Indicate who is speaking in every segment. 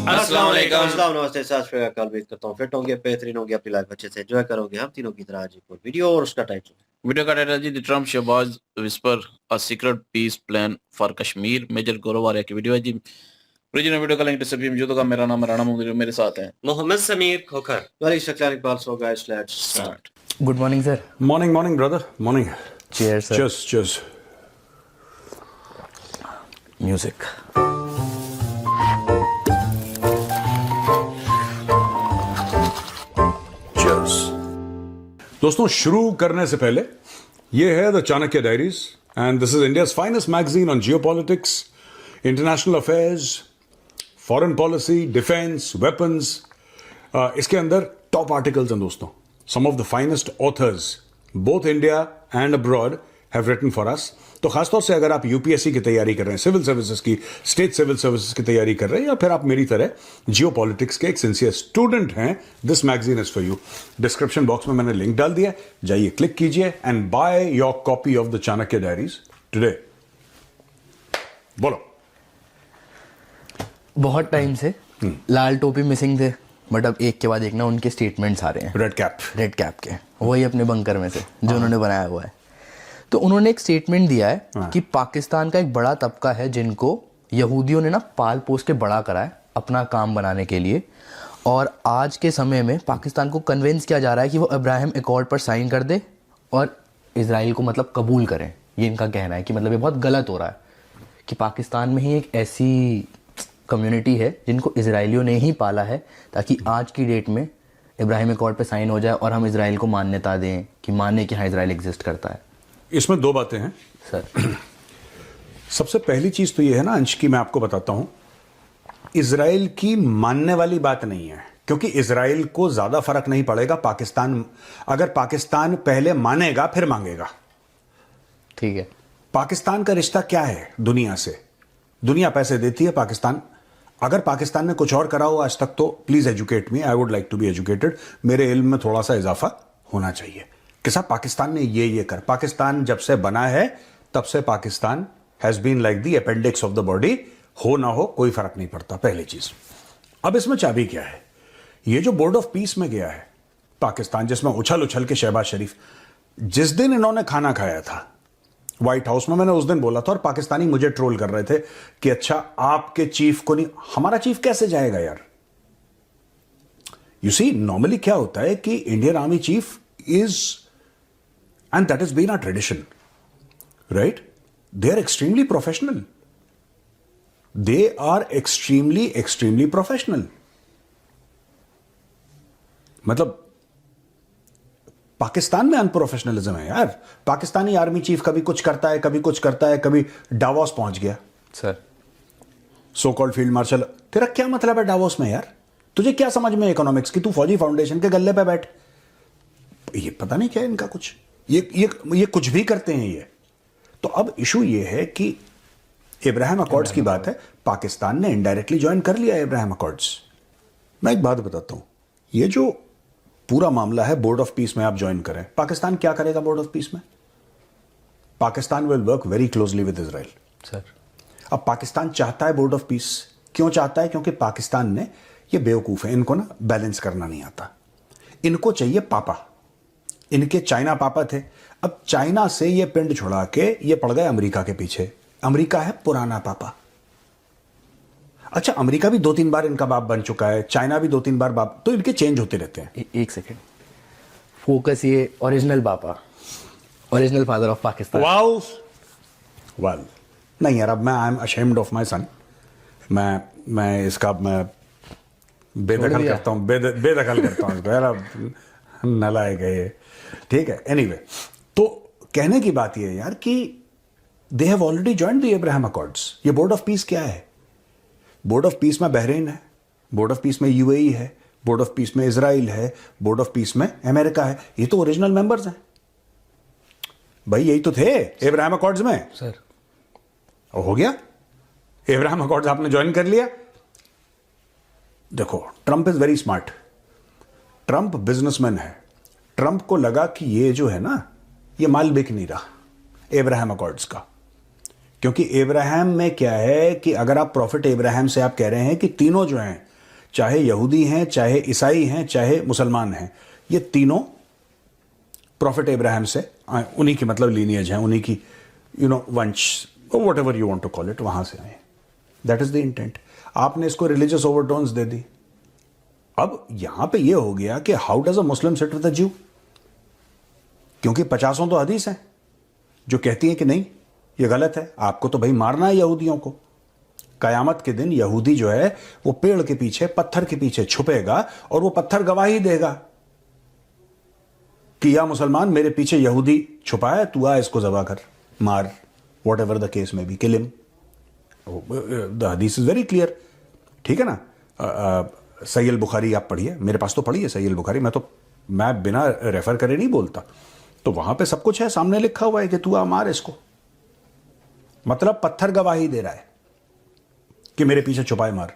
Speaker 1: अस्सलाम वालेकुम।
Speaker 2: अस्सलाम नमस्ते सत श्री अकाल। उम्मीद करता हूँ फिट होंगे, बेहतरीन होंगे, अपनी लाइफ अच्छे से एंजॉय करोगे। हम तीनों की तरह आज एक और वीडियो और उसका टाइटल
Speaker 1: वीडियो का टाइटल जी, the Trump Shehbaz whisper a secret peace plan for Kashmir. Major Gaurav Arya की वीडियो है जी। ओरिजिनल वीडियो का लिंक डिस्क्रिप्शन में मौजूद होगा। मेरा नाम है राणा मुंदरी, मेरे साथ हैं
Speaker 3: मोहम्मद समीर खोखर।
Speaker 2: वेरी शक्ल Iqbal. So guys let's start.
Speaker 4: Good morning sir.
Speaker 5: Morning, brother. Morning.
Speaker 4: Cheers sir.
Speaker 5: Cheers.
Speaker 4: Music.
Speaker 5: Cheers. दोस्तों, शुरू करने से पहले ये है the Chanakya diaries and this is India's finest magazine on geopolitics, international affairs, foreign policy, defence, weapons. इसके अंदर top articles हैं दोस्तों। Some of the finest authors both India and abroad have written for us. तो खासतौर से अगर आप UPSC की तैयारी कर रहे हैं, सिविल सर्विसेज की, स्टेट सिविल सर्विसेज की तैयारी कर रहे हैं, या फिर आप मेरी तरह जियो पॉलिटिक्स के एक सिंसियर स्टूडेंट हैं, this magazine is for you. Description box में मैंने लिंक डाल दिया, जाइए क्लिक कीजिए and by your copy of the Chanakya diaries today. बोलो।
Speaker 4: बहुत टाइम से लाल टोपी मिसिंग थे, बट अब एक के बाद एक ना उनके स्टेटमेंट्स आ रहे हैं। रेड कैप के, वही अपने बंकर में से जो उन्होंने बनाया हुआ है। तो उन्होंने एक स्टेटमेंट दिया है कि पाकिस्तान का एक बड़ा तबका है जिनको यहूदियों ने ना पाल पोस के बड़ा करा है अपना काम बनाने के लिए, और आज के समय में पाकिस्तान को कन्विंस किया जा रहा है कि वो अब्राहम एकॉर्ड पर साइन कर दे और इजराइल को मतलब कबूल करें। ये इनका कहना है कि मतलब ये बहुत गलत हो रहा है कि पाकिस्तान में ही एक ऐसी कम्युनिटी है जिनको इजराइलियों ने ही पाला है ताकि आज की डेट में इब्राहिम एकॉर्ड पे साइन हो जाए और हम इजराइल को मान्यता दें कि माने कि हाँ इजराइल एग्जिस्ट करता है।
Speaker 5: इसमें दो बातें हैं
Speaker 4: सर।
Speaker 5: सबसे पहली चीज तो ये है ना अंश की, मैं आपको बताता हूं, इजराइल की मानने वाली बात नहीं है, क्योंकि इजराइल को ज्यादा फर्क नहीं पड़ेगा पाकिस्तान, अगर पाकिस्तान पहले मानेगा फिर मांगेगा।
Speaker 4: ठीक है।
Speaker 5: पाकिस्तान का रिश्ता क्या है दुनिया से? दुनिया पैसे देती है, पाकिस्तान, अगर पाकिस्तान ने कुछ और करा हो आज तक तो please educate me, I would like to be educated. मेरे इल्म में थोड़ा सा इजाफा होना चाहिए कि साहब पाकिस्तान ने ये कर। पाकिस्तान जब से बना है तब से Pakistan has been like the appendix of the body, हो ना हो कोई फर्क नहीं पड़ता, पहली चीज। अब इसमें चाबी क्या है? ये जो बोर्ड ऑफ पीस में गया है पाकिस्तान, जिसमें उछल उछल के शहबाज शरीफ, जिस दिन इन्होंने खाना खाया था व्हाइट हाउस में, मैंने उस दिन बोला था और पाकिस्तानी मुझे ट्रोल कर रहे थे कि अच्छा आपके चीफ को नहीं, हमारा चीफ कैसे जाएगा यार? यू सी, नॉर्मली क्या होता है कि Indian army chief is, and that has been our tradition, right? They are extremely professional. They are extremely professional. मतलब पाकिस्तान में अनप्रोफेशनलिज्म है यार। पाकिस्तानी आर्मी चीफ कभी कुछ करता है, कभी कुछ करता है, कभी डावोस पहुंच गया
Speaker 4: sir.
Speaker 5: So called field marshal. तेरा क्या मतलब है डावोस में यार? तुझे क्या समझ में इकोनॉमिक्स की? तू फौजी फाउंडेशन के गल्ले पे बैठ। ये पता नहीं क्या है इनका कुछ, ये कुछ भी करते हैं ये। तो अब इशू ये है कि इब्राहिम अकॉर्ड्स की बात है, पाकिस्तान ने इनडायरेक्टली ज्वाइन कर लिया है इब्राहिम अकॉर्ड्स। मैं एक बात बताता हूं, ये जो पूरा मामला है बोर्ड ऑफ पीस में आप ज्वाइन करें, पाकिस्तान क्या करेगा बोर्ड ऑफ पीस में? Pakistan will work very closely with Israel
Speaker 4: sir.
Speaker 5: अब पाकिस्तान चाहता है बोर्ड ऑफ पीस, क्यों चाहता है? क्योंकि पाकिस्तान ने, ये बेवकूफ है, इनको ना बैलेंस करना नहीं आता। इनको चाहिए पापा, इनके चाइना पापा थे, अब चाइना से ये पिंड छुड़ा के ये पड़ गए अमेरिका के पीछे। अमेरिका है पुराना पापा। अच्छा, अमेरिका भी 2-3 बार इनका बाप बन चुका है, चाइना भी 2-3 बार बाप, तो इनके चेंज होते रहते हैं।
Speaker 4: एक सेकेंड, फोकस ये ओरिजिनल पापा, original father of Pakistan.
Speaker 5: Wow, well, नहीं यार, अब मैं I am ashamed of my son. मैं इसका मैं बेदखल करता हूं, बेदखल करता हूं इसको यार, अब नालायक है ये। ठीक है, एनीवे, तो कहने की बात यह है यार कि they have already joined the Ibrahim accords. ये बोर्ड ऑफ पीस क्या है? बोर्ड ऑफ पीस में बहरीन है, बोर्ड ऑफ पीस में यूएई है, बोर्ड ऑफ पीस में इजराइल है, बोर्ड ऑफ पीस में अमेरिका है। ये तो ओरिजिनल मेंबर्स हैं भाई, यही तो थे इब्राहिम अकॉर्ड्स में
Speaker 4: सर।
Speaker 5: हो गया, इब्राहिम अकॉर्ड्स आपने ज्वाइन कर लिया। देखो, Trump is very smart, Trump businessman है। ट्रंप को लगा कि ये जो है ना, ये माल बिक नहीं रहा इब्राहिम अकॉर्ड्स का, क्योंकि इब्राहिम में क्या है कि अगर आप प्रॉफिट इब्राहिम से आप कह रहे हैं कि तीनों जो हैं चाहे यहूदी हैं, चाहे ईसाई हैं, चाहे मुसलमान हैं, ये तीनों प्रॉफिट इब्राहिम से, उन्हीं की मतलब लीनियज है, उन्हीं की वंश, whatever you want to call it, वहां से आए। That is the intent. आपने इसको रिलीजियस ओवरटोन्स दे दी। अब यहां पे ये हो गया कि how does a Muslim sit with the ज्यू, क्योंकि 50 तो हदीस हैं जो कहती हैं कि नहीं ये गलत है, आपको तो भाई मारना है यहूदियों को। कयामत के दिन यहूदी जो है वो पेड़ के पीछे, पत्थर के पीछे छुपेगा और वो पत्थर गवाही देगा कि या मुसलमान मेरे पीछे यहूदी छुपा है, तू आ इसको ज़बह कर, मार, वॉट एवर द केस में बी, किल हिम। द हदीस इज वेरी क्लियर, ठीक है ना। सही बुखारी आप पढ़िए, मेरे पास तो पढ़ी है सही बुखारी, मैं बिना रेफर करे नहीं बोलता, तो वहां पे सब कुछ है, सामने लिखा हुआ है कि तू आ मार इसको। मतलब पत्थर गवाही दे रहा है कि मेरे पीछे छुपाए मार।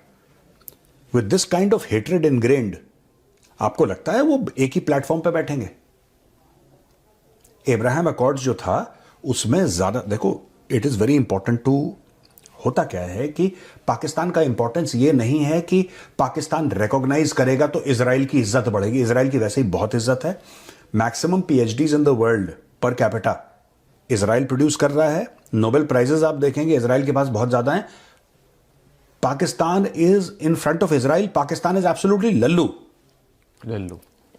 Speaker 5: With this kind of hatred ingrained, आपको लगता है वो एक ही प्लेटफॉर्म पे बैठेंगे? इब्राहिम अकॉर्ड्स जो था उसमें ज्यादा, देखो it is very important to, होता क्या है कि पाकिस्तान का इंपॉर्टेंस ये नहीं है कि पाकिस्तान रिकॉग्नाइज करेगा तो इजराइल की इज्जत बढ़ेगी। इजराइल की वैसे ही बहुत इज्जत है। Maximum PhDs in the world per capita Israel produce कर रहा है। नोबेल प्राइजेस आप देखेंगे इजराइल के पास बहुत ज्यादा हैं। Pakistan is in front of Israel, Pakistan is absolutely Lallu,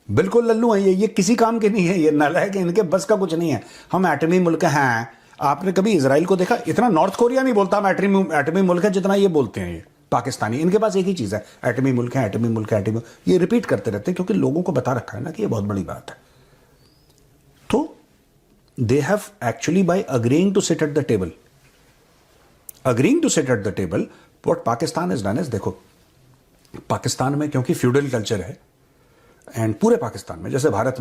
Speaker 5: बिल्कुल लल्लू है ये किसी काम के नहीं है, ये नालायक है, इनके बस का कुछ नहीं है। हम एटमी मुल्क हैं। आपने कभी इजराइल को देखा? इतना नॉर्थ कोरिया नहीं बोलता हम एटमी मुल्क है जितना ये बोलते हैं ये पाकिस्तानी। इनके पास एक ही चीज है, एटमी मुल्क है, एटमी मुल्क है, एटमी। ये रिपीट करते रहते हैं क्योंकि लोगों को बता रखा है ना कि ये बहुत बड़ी बात है। तो they have actually by agreeing to sit at the table, what Pakistan is done is, देखो पाकिस्तान में क्योंकि फ्यूडल कल्चर है, एंड पूरे पाकिस्तान में, जैसे भारत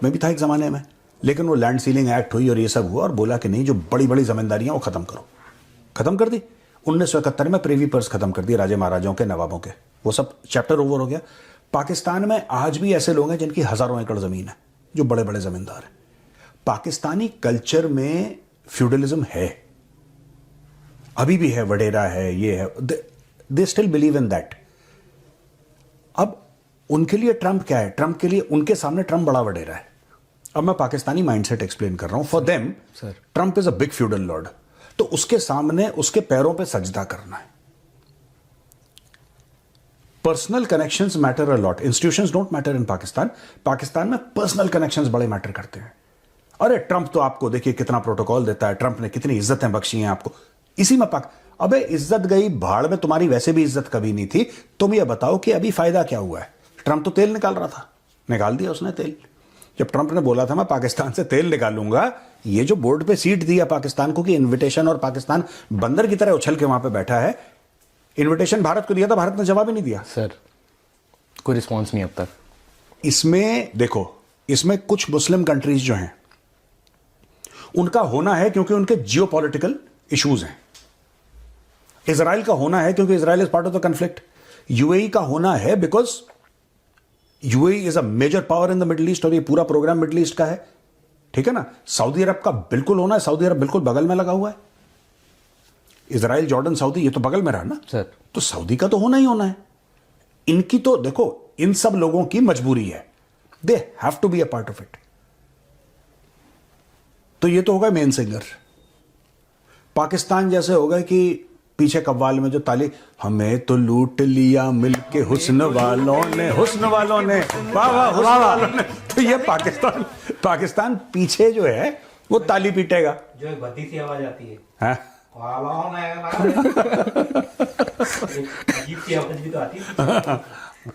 Speaker 5: में भी था एक जमाने में, लेकिन वो लैंड सीलिंग एक्ट हुई और ये सब हुआ और बोला कि नहीं जो बड़ी बड़ी जमींदारियां वो खत्म करो, खत्म कर दी। 1971 में प्रिवी पर्स खत्म कर दिए, राजे महाराजाओं के, नवाबों के, वो सब चैप्टर ओवर हो गया। पाकिस्तान में आज भी ऐसे लोग हैं जिनकी हजारों एकड़ जमीन है, जो बड़े बड़े जमींदार हैं। पाकिस्तानी कल्चर में फ्यूडलिज्म है, अभी भी है, वडेरा है, ये है, they still believe in that. अब उनके लिए ट्रंप क्या है? ट्रंप के लिए, उनके सामने ट्रंप बड़ा वडेरा है। अब मैं पाकिस्तानी माइंडसेट एक्सप्लेन कर रहा हूं। For them Trump is a big feudal Lord, तो उसके सामने उसके पैरों पे सजदा करना है। Personal connections matter a lot, institutions don't matter in Pakistan. Pakistan में पर्सनल कनेक्शंस बड़े मैटर करते हैं। अरे ट्रंप तो आपको देखिए कितना प्रोटोकॉल देता है, ट्रंप ने कितनी इज्जतें बख्शी हैं आपको, इसी में अबे इज्जत गई भाड़ में, तुम्हारी वैसे भी इज्जत कभी नहीं थी। तुम ये बताओ कि अभी फायदा क्या हुआ है? ट्रंप तो तेल निकाल रहा था, निकाल दिया उसने तेल। जब ट्रंप ने बोला था मैं पाकिस्तान से तेल निकालूंगा, ये जो बोर्ड पे सीट दिया पाकिस्तान को कि इनविटेशन, और पाकिस्तान बंदर की तरह उछल के वहां पे बैठा है, इनविटेशन भारत को दिया था, भारत ने जवाब ही नहीं दिया।
Speaker 4: सर कोई रिस्पॉन्स नहीं अब तक।
Speaker 5: इसमें देखो, इसमें कुछ मुस्लिम कंट्रीज जो हैं उनका होना है क्योंकि उनके जियोपॉलिटिकल इश्यूज हैं। इजराइल का होना है क्योंकि Israel is part of the conflict. UAE का होना है because UAE is a major power in the middle east, और ये पूरा प्रोग्राम मिडिल ईस्ट का है, ठीक है ना। सऊदी अरब का बिल्कुल होना है, सऊदी अरब बिल्कुल बगल में लगा हुआ है। इजराइल, जॉर्डन, सऊदी, ये तो बगल में रहा ना
Speaker 4: सर,
Speaker 5: तो सऊदी का तो होना ही होना है। इनकी तो देखो, इन सब लोगों की मजबूरी है, they have to be a part of it. तो ये तो होगा मेन सिंगर। पाकिस्तान जैसे होगा कि पीछे कव्वाल में जो ताली, हमें तो लूट लिया मिलके हुस्न वालों ने, हुस्न वालों ने, वाह वाह हुस्न वालों ने। तो ये पाकिस्तान पीछे जो है वो ताली पीटेगा,
Speaker 2: जो एक भद्दी सी आवाज आती है,
Speaker 5: हाँ?
Speaker 2: अजीब सी आवाज भी तो आती है,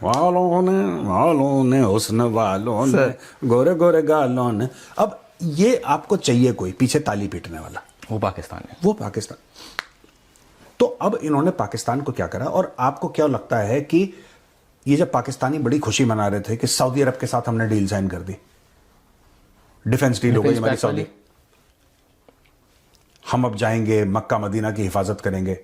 Speaker 5: वालों ने हुस्न वालों ने, गोरे गोरे गालों ने। अब ये आपको चाहिए कोई पीछे ताली पीटने वाला,
Speaker 4: वो पाकिस्तान है,
Speaker 5: वो पाकिस्तान। तो अब इन्होंने पाकिस्तान को क्या करा, और आपको क्या लगता है कि ये जब पाकिस्तानी बड़ी खुशी मना रहे थे कि सऊदी अरब के साथ हमने डील साइन कर दी, डिफेंस डील हो गई हमारी सऊदी, हम अब जाएंगे मक्का मदीना की हिफाजत करेंगे।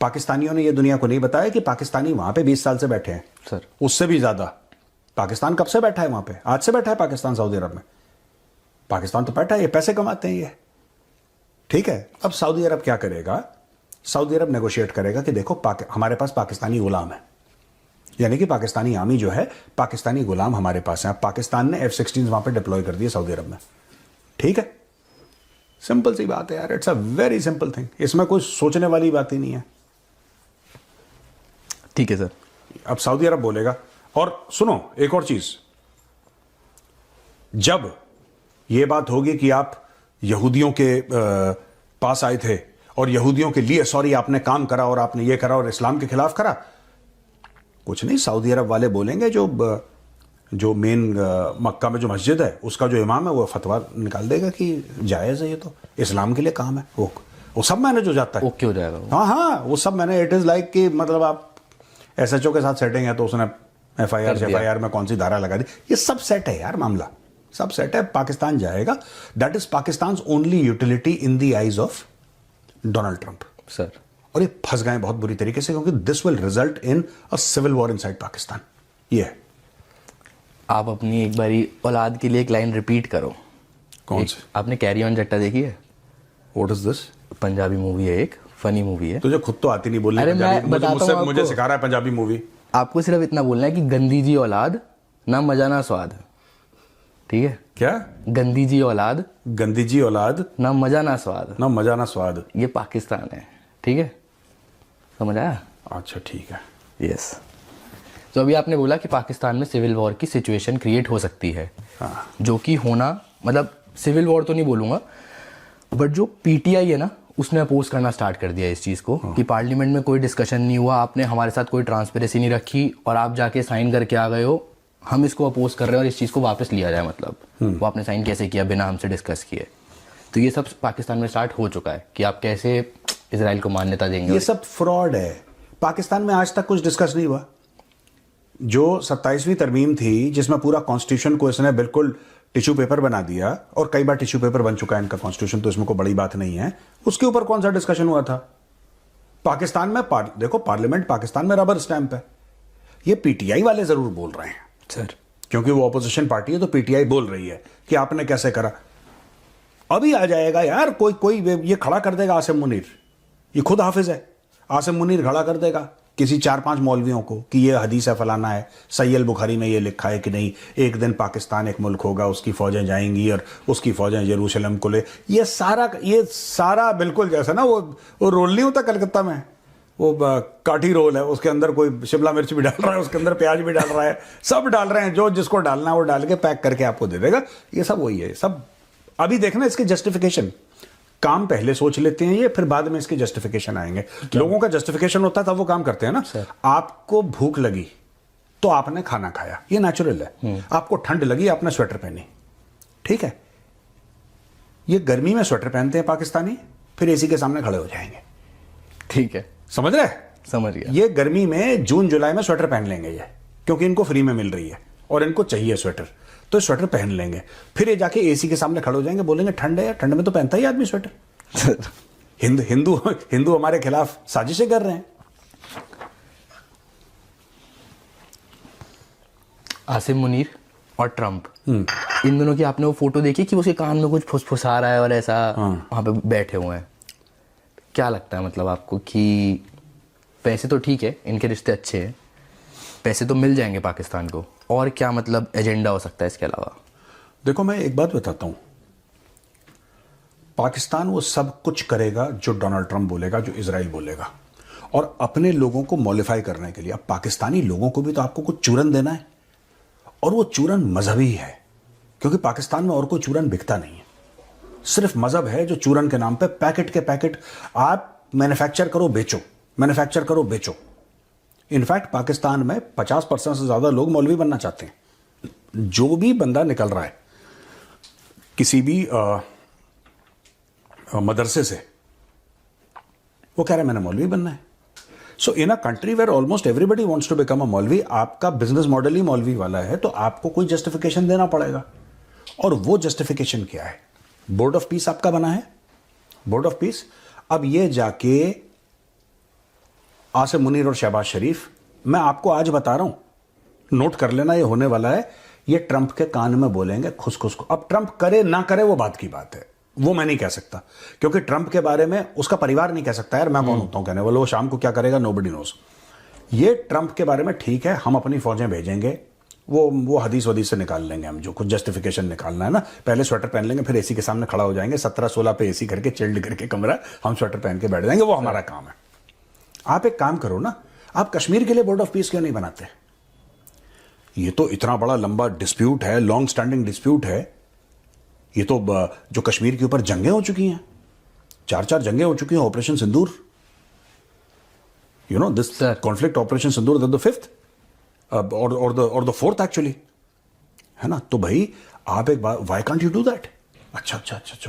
Speaker 5: पाकिस्तानियों ने ये दुनिया को नहीं बताया कि पाकिस्तानी वहां पे 20 साल से बैठे हैं
Speaker 4: सर,
Speaker 5: उससे भी ज्यादा। पाकिस्तान कब से बैठा है वहां पे? आज से बैठा है पाकिस्तान सऊदी अरब में। पाकिस्तान तो बैठा है, ये पैसे कमाते हैं ये, ठीक है। अब सऊदी अरब क्या करेगा? सऊदी अरब नेगोशिएट करेगा कि देखो हमारे पास पाकिस्तानी गुलाम है, यानी कि पाकिस्तानी आर्मी जो है, पाकिस्तानी गुलाम हमारे पास हैं। अब पाकिस्तान ने F-16 वहां पे डिप्लॉय कर दिए सऊदी अरब में। ठीक है, सिंपल सी बात है यार, it's a very simple thing, इसमें कोई सोचने वाली बात ही नहीं है।
Speaker 4: ठीक है सर।
Speaker 5: अब सऊदी अरब बोलेगा। और सुनो एक और चीज, जब यह बात होगी कि आप यहूदियों के पास आए थे और यहूदियों के लिए सॉरी आपने काम करा और आपने ये करा और इस्लाम के खिलाफ करा, कुछ नहीं, सऊदी अरब वाले बोलेंगे जो मेन मक्का में जो मस्जिद है उसका जो इमाम है वो फतवा निकाल देगा कि जायज़ है, ये तो इस्लाम के लिए काम है, वो सब मैनेज हो जाता है।
Speaker 4: ओके हो जाएगा।
Speaker 5: हाँ हाँ, वो सब मैंने, इट इज़ लाइक कि मतलब आप SHO के साथ सेटिंग है तो उसने FIR में कौन सी धारा लगा दी, ये सब सेट है यार, मामला सब सेट है। पाकिस्तान जाएगा, that is Pakistan only utility in the eyes of Donald Trump
Speaker 4: sir.
Speaker 5: और ये फंस गए बहुत बुरी तरीके से, क्योंकि this will result in a civil war inside Pakistan. ये है।
Speaker 4: आप अपनी एक बारी औलाद के लिए एक लाइन रिपीट करो।
Speaker 5: कौन सी?
Speaker 4: आपने कैरी ऑन जट्टा देखी है?
Speaker 5: What is this?
Speaker 4: Punjabi movie है, एक फनी मूवी है।
Speaker 5: तुझे खुद तो आती नहीं बोलने।
Speaker 4: अरे मैं बताता हूं
Speaker 5: मुझे
Speaker 4: आपको।
Speaker 5: सिखा रहा है पंजाबी मूवी।
Speaker 4: आपको सिर्फ इतना बोलना है कि गंदी जी औलाद, ना मजा ना स्वाद। ठीक है?
Speaker 5: क्या?
Speaker 4: गंदी जी औलाद,
Speaker 5: गंदी जी औलाद,
Speaker 4: ना मजा ना स्वाद।
Speaker 5: ना मजा ना स्वाद।
Speaker 4: ये पाकिस्तान है। ठीक है, समझ आया?
Speaker 5: अच्छा ठीक है।
Speaker 4: यस। तो अभी आपने बोला कि पाकिस्तान में सिविल वॉर की सिचुएशन क्रिएट हो सकती है।
Speaker 5: हाँ।
Speaker 4: जो कि होना, मतलब सिविल वॉर तो नहीं बोलूंगा, बट जो PTI है ना, उसने अपोज करना स्टार्ट कर दिया इस चीज़ को। कि पार्लियामेंट में कोई डिस्कशन नहीं हुआ, आपने हमारे साथ कोई ट्रांसपेरेंसी नहीं रखी और आप जाके साइन करके आ गए हो, हम इसको अपोज कर रहे हैं और इस चीज़ को वापस लिया जाए। मतलब वो आपने साइन कैसे किया बिना हमसे डिस्कस किए? तो ये सब पाकिस्तान में स्टार्ट हो चुका है कि आप कैसे इजराइल को मान्यता देंगे।
Speaker 5: ये सब फ्रॉड है। पाकिस्तान में आज तक कुछ डिस्कस नहीं हुआ। जो 27वीं तरमीम थी, जिसमें पूरा कॉन्स्टिट्यूशन को इसने बिल्कुल टिश्यू पेपर बना दिया, और कई बार टिश्यू पेपर बन चुका है इनका कॉन्स्टिट्यूशन, तो इसमें कोई बड़ी बात नहीं है, उसके ऊपर कौन सा डिस्कशन हुआ था? पाकिस्तान में देखो, पार्लियामेंट पाकिस्तान में रबर स्टैंप है। ये PTI वाले जरूर बोल रहे हैं
Speaker 4: सर,
Speaker 5: क्योंकि वो ऑपोजिशन पार्टी है, तो PTI बोल रही है कि आपने कैसे करा। अभी आ जाएगा यार, कोई ये खड़ा कर देगा आसिम मुनीर, ये खुद हाफिज है, आसिम मुनीर खड़ा कर देगा किसी 4-5 मौलवियों को कि ये हदीस है, फलाना है, सही बुखारी में ये लिखा है कि नहीं, एक दिन पाकिस्तान एक मुल्क होगा, उसकी फौजें जाएंगी और उसकी फौजें यरूशलेम को ले। ये सारा बिल्कुल जैसा ना वो रोल नहीं होता कलकत्ता में, वो काठी रोल है, उसके अंदर कोई शिमला मिर्च भी डाल रहा है, उसके अंदर प्याज भी डाल रहा है, सब डाल रहे हैं, जो जिसको डालना है वो डाल के पैक करके आपको दे देगा। ये सब वही है सब। अभी देखना इसके जस्टिफिकेशन, काम पहले सोच लेते हैं ये, फिर बाद में इसके जस्टिफिकेशन आएंगे। लोगों का जस्टिफिकेशन होता है तब वो काम करते हैं ना। आपको भूख लगी तो आपने खाना खाया, ये नेचुरल है। आपको ठंड लगी, आपने स्वेटर पहनी, ठीक है। ये गर्मी में स्वेटर पहनते हैं पाकिस्तानी, फिर AC के सामने खड़े हो जाएंगे।
Speaker 4: ठीक है,
Speaker 5: समझ रहे?
Speaker 4: समझ गया।
Speaker 5: ये गर्मी में जून जुलाई में स्वेटर पहन लेंगे ये, क्योंकि इनको फ्री में मिल रही है और इनको चाहिए स्वेटर, तो स्वेटर पहन लेंगे। फिर ये जाके AC के सामने खड़े हो जाएंगे, बोलेंगे ठंड है यार, ठंड में तो पहनता ही आदमी स्वेटर। हिंदू हमारे खिलाफ साजिशें कर रहे हैं।
Speaker 4: आसिम मुनीर और ट्रंप, इन दोनों की आपने वो फोटो देखी कि उसके कान में कुछ फुसफुसा रहा है और ऐसा वहां पे बैठे हुए हैं? क्या लगता है मतलब आपको कि पैसे तो ठीक है, इनके रिश्ते अच्छे हैं, पैसे तो मिल जाएंगे पाकिस्तान को, और क्या मतलब एजेंडा हो सकता है इसके अलावा?
Speaker 5: देखो मैं एक बात बताता हूं, पाकिस्तान वो सब कुछ करेगा जो डोनाल्ड ट्रंप बोलेगा, जो इजराइल बोलेगा, और अपने लोगों को मॉडिफाई करने के लिए। अब पाकिस्तानी लोगों को भी तो आपको कुछ चूरन देना है, और वो चूरन मजहबी है, क्योंकि पाकिस्तान में और कोई चूरन बिकता नहीं है, सिर्फ मजहब है जो चूरन के नाम पे पैकेट के पैकेट आप मैन्युफैक्चर करो बेचो, मैन्युफैक्चर करो बेचो। इनफैक्ट पाकिस्तान में 50% से ज्यादा लोग मौलवी बनना चाहते हैं। जो भी बंदा निकल रहा है किसी भी मदरसे से, वो कह रहा है मैंने मौलवी बनना है। So in a country where almost everybody wants to become a maulvi, आपका बिजनेस मॉडल ही मौलवी वाला है, तो आपको कोई जस्टिफिकेशन देना पड़ेगा। और वो जस्टिफिकेशन क्या है? बोर्ड ऑफ पीस आपका बना है, बोर्ड ऑफ पीस। अब ये जाके आसिम मुनीर और शहबाज शरीफ, मैं आपको आज बता रहा हूं, नोट कर लेना, ये होने वाला है, ये ट्रंप के कान में बोलेंगे खुस खुस को। अब ट्रंप करे ना करे वो बात की बात है, वो मैं नहीं कह सकता, क्योंकि ट्रंप के बारे में उसका परिवार नहीं कह सकता यार, मैं कौन होता हूं कहने वाला, वो शाम को क्या करेगा नोबडी नोज। ये ट्रंप के बारे में ठीक है, हम अपनी फौजें भेजेंगे, वो हदीस वदीस से निकाल लेंगे हम, जो कुछ जस्टिफिकेशन निकालना है ना, पहले स्वेटर पहन लेंगे, फिर एसी के सामने खड़ा हो जाएंगे, 17-16 पे एसी करके चिल्ड करके कमरा, हम स्वेटर पहन के बैठ जाएंगे, वो हमारा काम है। आप एक काम करो ना, आप कश्मीर के लिए बोर्ड ऑफ पीस क्यों नहीं बनाते? ये तो इतना बड़ा लंबा डिस्प्यूट है, लॉन्ग स्टैंडिंग डिस्प्यूट है। ये तो जो कश्मीर के ऊपर जंगें हो चुकी हैं, 4 जंगें हो चुकी हैं, operation Sindoor, you know this conflict operation Sindoor, the 5th और द 4th एक्चुअली, है ना? तो भाई आप एक बार, why can't you do that? अच्छा,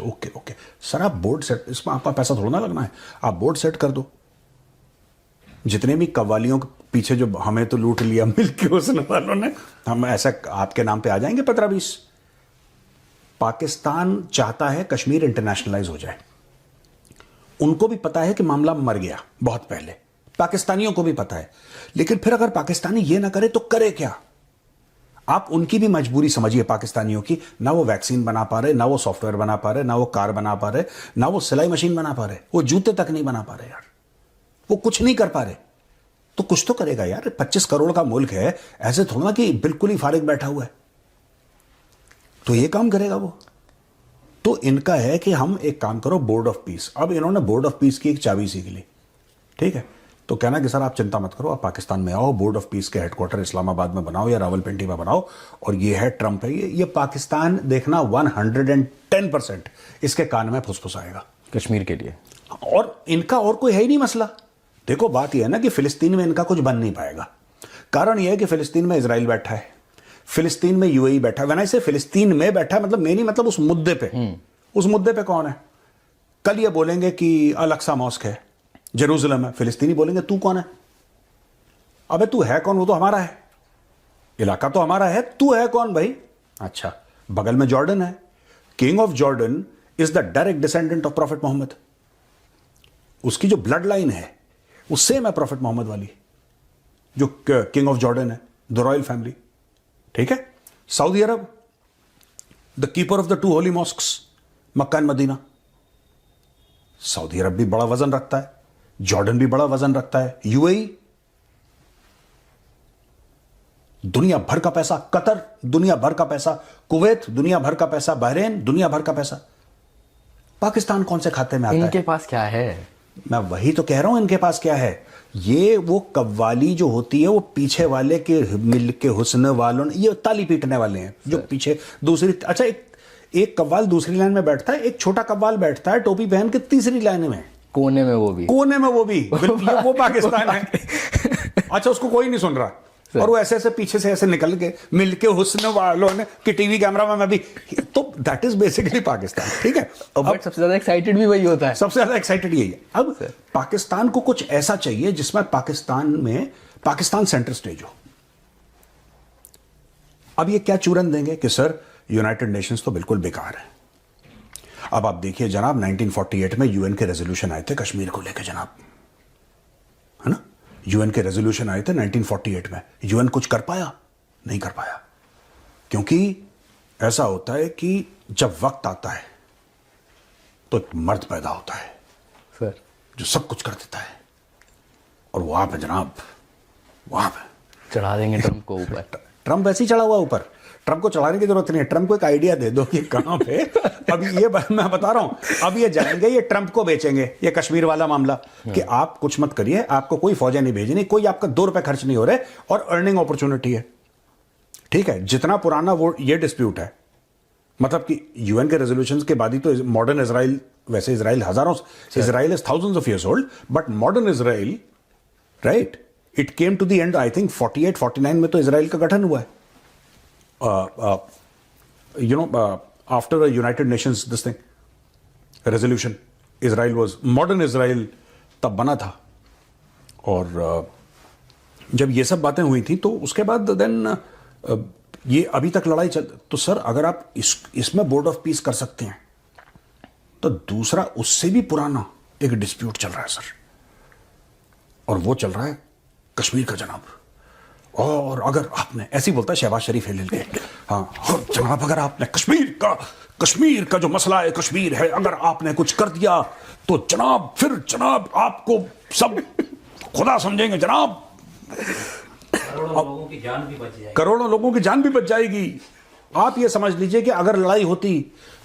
Speaker 5: ओके सर, आप बोर्ड सेट, इसमें आपका पैसा थोड़ा ना लगना है, आप बोर्ड सेट कर दो। जितने भी कव्वालियों के पीछे जो हमें तो लूट लिया मिलके उसने वालों ने, हम ऐसा आपके नाम पे आ जाएंगे 15-20। पाकिस्तान चाहता है कश्मीर इंटरनेशनलाइज हो जाए, उनको भी पता है कि मामला मर गया बहुत पहले, पाकिस्तानियों को भी पता है, लेकिन फिर अगर पाकिस्तानी ये ना करे तो करे क्या? आप उनकी भी मजबूरी समझिए पाकिस्तानियों की, ना वो वैक्सीन बना पा रहे, ना वो सॉफ्टवेयर बना पा रहे, ना वो कार बना पा रहे, ना वो सिलाई मशीन बना पा रहे, वो जूते तक नहीं बना पा रहे यार, वो कुछ नहीं कर पा रहे। तो कुछ तो करेगा यार, 25 करोड़ का मुल्क है, ऐसे थोड़ा ना कि बिल्कुल ही फारिग बैठा हुआ है, तो ये काम करेगा वो। तो इनका है कि हम एक काम करो, बोर्ड ऑफ पीस। अब इन्होंने बोर्ड ऑफ पीस की एक चाबी सीख ली, ठीक है? तो कहना कि सर आप चिंता मत करो, आप पाकिस्तान में आओ, बोर्ड ऑफ पीस के हेडक्वार्टर इस्लामाबाद में बनाओ या रावलपिंडी में बनाओ, और ये है ट्रंप है, ये पाकिस्तान देखना 110% इसके कान में फुसफुसाएगा
Speaker 4: कश्मीर के लिए।
Speaker 5: और इनका और कोई है ही नहीं मसला। देखो बात यह है ना कि फिलिस्तीन में इनका कुछ बन नहीं पाएगा। कारण यह है कि फिलिस्तीन में इजराइल बैठा है, फिलिस्तीन में यूएई बैठा है। व्हेन आई से फिलिस्तीन में बैठा है, मतलब मैं नहीं, मतलब उस मुद्दे पे, उस मुद्दे पे कौन है? कल ये बोलेंगे कि अल अक्सा मॉस्क है, जेरूसलम है, फिलिस्तीनी बोलेंगे तू कौन है? अबे तू है कौन? वो तो हमारा है, इलाका तो हमारा है, तू है कौन भाई? अच्छा, बगल में जॉर्डन है, king of Jordan is the direct descendant of prophet Muhammad, उसकी जो ब्लड लाइन है वो सेम है प्रॉफिट मोहम्मद वाली, जो किंग ऑफ जॉर्डन है, द रॉयल फैमिली, ठीक है? Saudi Arab, the keeper of the 2 holy mosques, Mecca and Medina. Saudi Arab भी बड़ा वजन रखता है, जॉर्डन भी बड़ा वजन रखता है, यूएई दुनिया भर का पैसा, कतर दुनिया भर का पैसा, कुवैत दुनिया भर का पैसा, बहरीन दुनिया भर का पैसा। पाकिस्तान कौन से खाते में आता है?
Speaker 4: इनके पास क्या है?
Speaker 5: मैं वही तो कह रहा हूं, इनके पास क्या है? ये वो कव्वाली जो होती है, वो पीछे वाले के मिल के हुस्न वालों, ये ताली पीटने वाले हैं जो पीछे दूसरी, अच्छा एक कव्वाल दूसरी लाइन में बैठता है, एक छोटा कव्वाल बैठता है टोपी पहन के तीसरी लाइन में,
Speaker 4: कोने में वो भी
Speaker 5: वो पाकिस्तान है। अच्छा, उसको कोई नहीं सुन रहा, और वो ऐसे ऐसे पीछे से ऐसे निकल के मिलके हुस्न वालों ने कि टीवी कैमरा में मैं भी, तो दैट इज बेसिकली पाकिस्तान, ठीक है?
Speaker 4: बट सबसे ज्यादा एक्साइटेड भी वही होता है,
Speaker 5: सबसे ज्यादा एक्साइटेड यही है। अब पाकिस्तान को कुछ ऐसा चाहिए जिसमें पाकिस्तान सेंटर स्टेज हो। अब ये क्या चूरन देंगे कि सर यूनाइटेड नेशंस तो बिल्कुल बेकार है। अब आप देखिए जनाब, 1948 में यूएन के रेजोल्यूशन आए थे कश्मीर को लेकर जनाब, है ना? यूएन के रेजोल्यूशन आए थे 1948 में, यूएन कुछ कर पाया? नहीं कर पाया, क्योंकि ऐसा होता है कि जब वक्त आता है तो एक मर्द पैदा होता है
Speaker 4: सर
Speaker 5: जो सब कुछ कर देता है, और वो आप है जनाब, वो आप है।
Speaker 4: चढ़ा देंगे ट्रंप को ऊपर।
Speaker 5: ट्रंप वैसे ही चढ़ा हुआ ऊपर, ट्रंप को चढ़ाने की जरूरत नहीं है, ट्रंप को एक आइडिया दे दो कि कहां पे। अभी ये मैं बता रहा हूं, अब ये जाएंगे, ये ट्रंप को बेचेंगे ये कश्मीर वाला मामला, कि आप कुछ मत करिए, आपको कोई फौजें नहीं भेजनी, कोई आपका 2 रुपए खर्च नहीं हो रहे, और अर्निंग अपॉर्चुनिटी है, ठीक है? जितना पुराना वो ये डिस्प्यूट है, मतलब कि यूएन के रेजोल्यूशंस के बाद ही तो मॉडर्न इजराइल, वैसे इजराइल हजारों, Israel is thousands of years old, but modern Israel, right, it came to the end I think 48-49 में तो इजराइल का गठन हुआ है, after the United Nations this thing resolution, Israel was modern Israel तब बना था। और जब ये सब बातें हुई थी तो उसके बाद देन ये अभी तक लड़ाई चल, तो सर अगर आप इसमें बोर्ड ऑफ पीस कर सकते हैं, तो दूसरा उससे भी पुराना एक डिस्प्यूट चल रहा है सर, और वो चल रहा है कश्मीर का जनाब। और अगर आपने, ऐसे ही बोलता है शहबाज शरीफ हिल के, हाँ जनाब, अगर आपने कश्मीर का जो मसला है, कश्मीर है, अगर आपने कुछ कर दिया तो जनाब, फिर जनाब आपको सब खुदा समझेंगे जनाब,
Speaker 3: करोड़ों लोगों की जान भी बच जाएगी।
Speaker 5: करोड़ों लोगों की जान भी बच जाएगी। आप ये समझ लीजिए कि अगर लड़ाई होती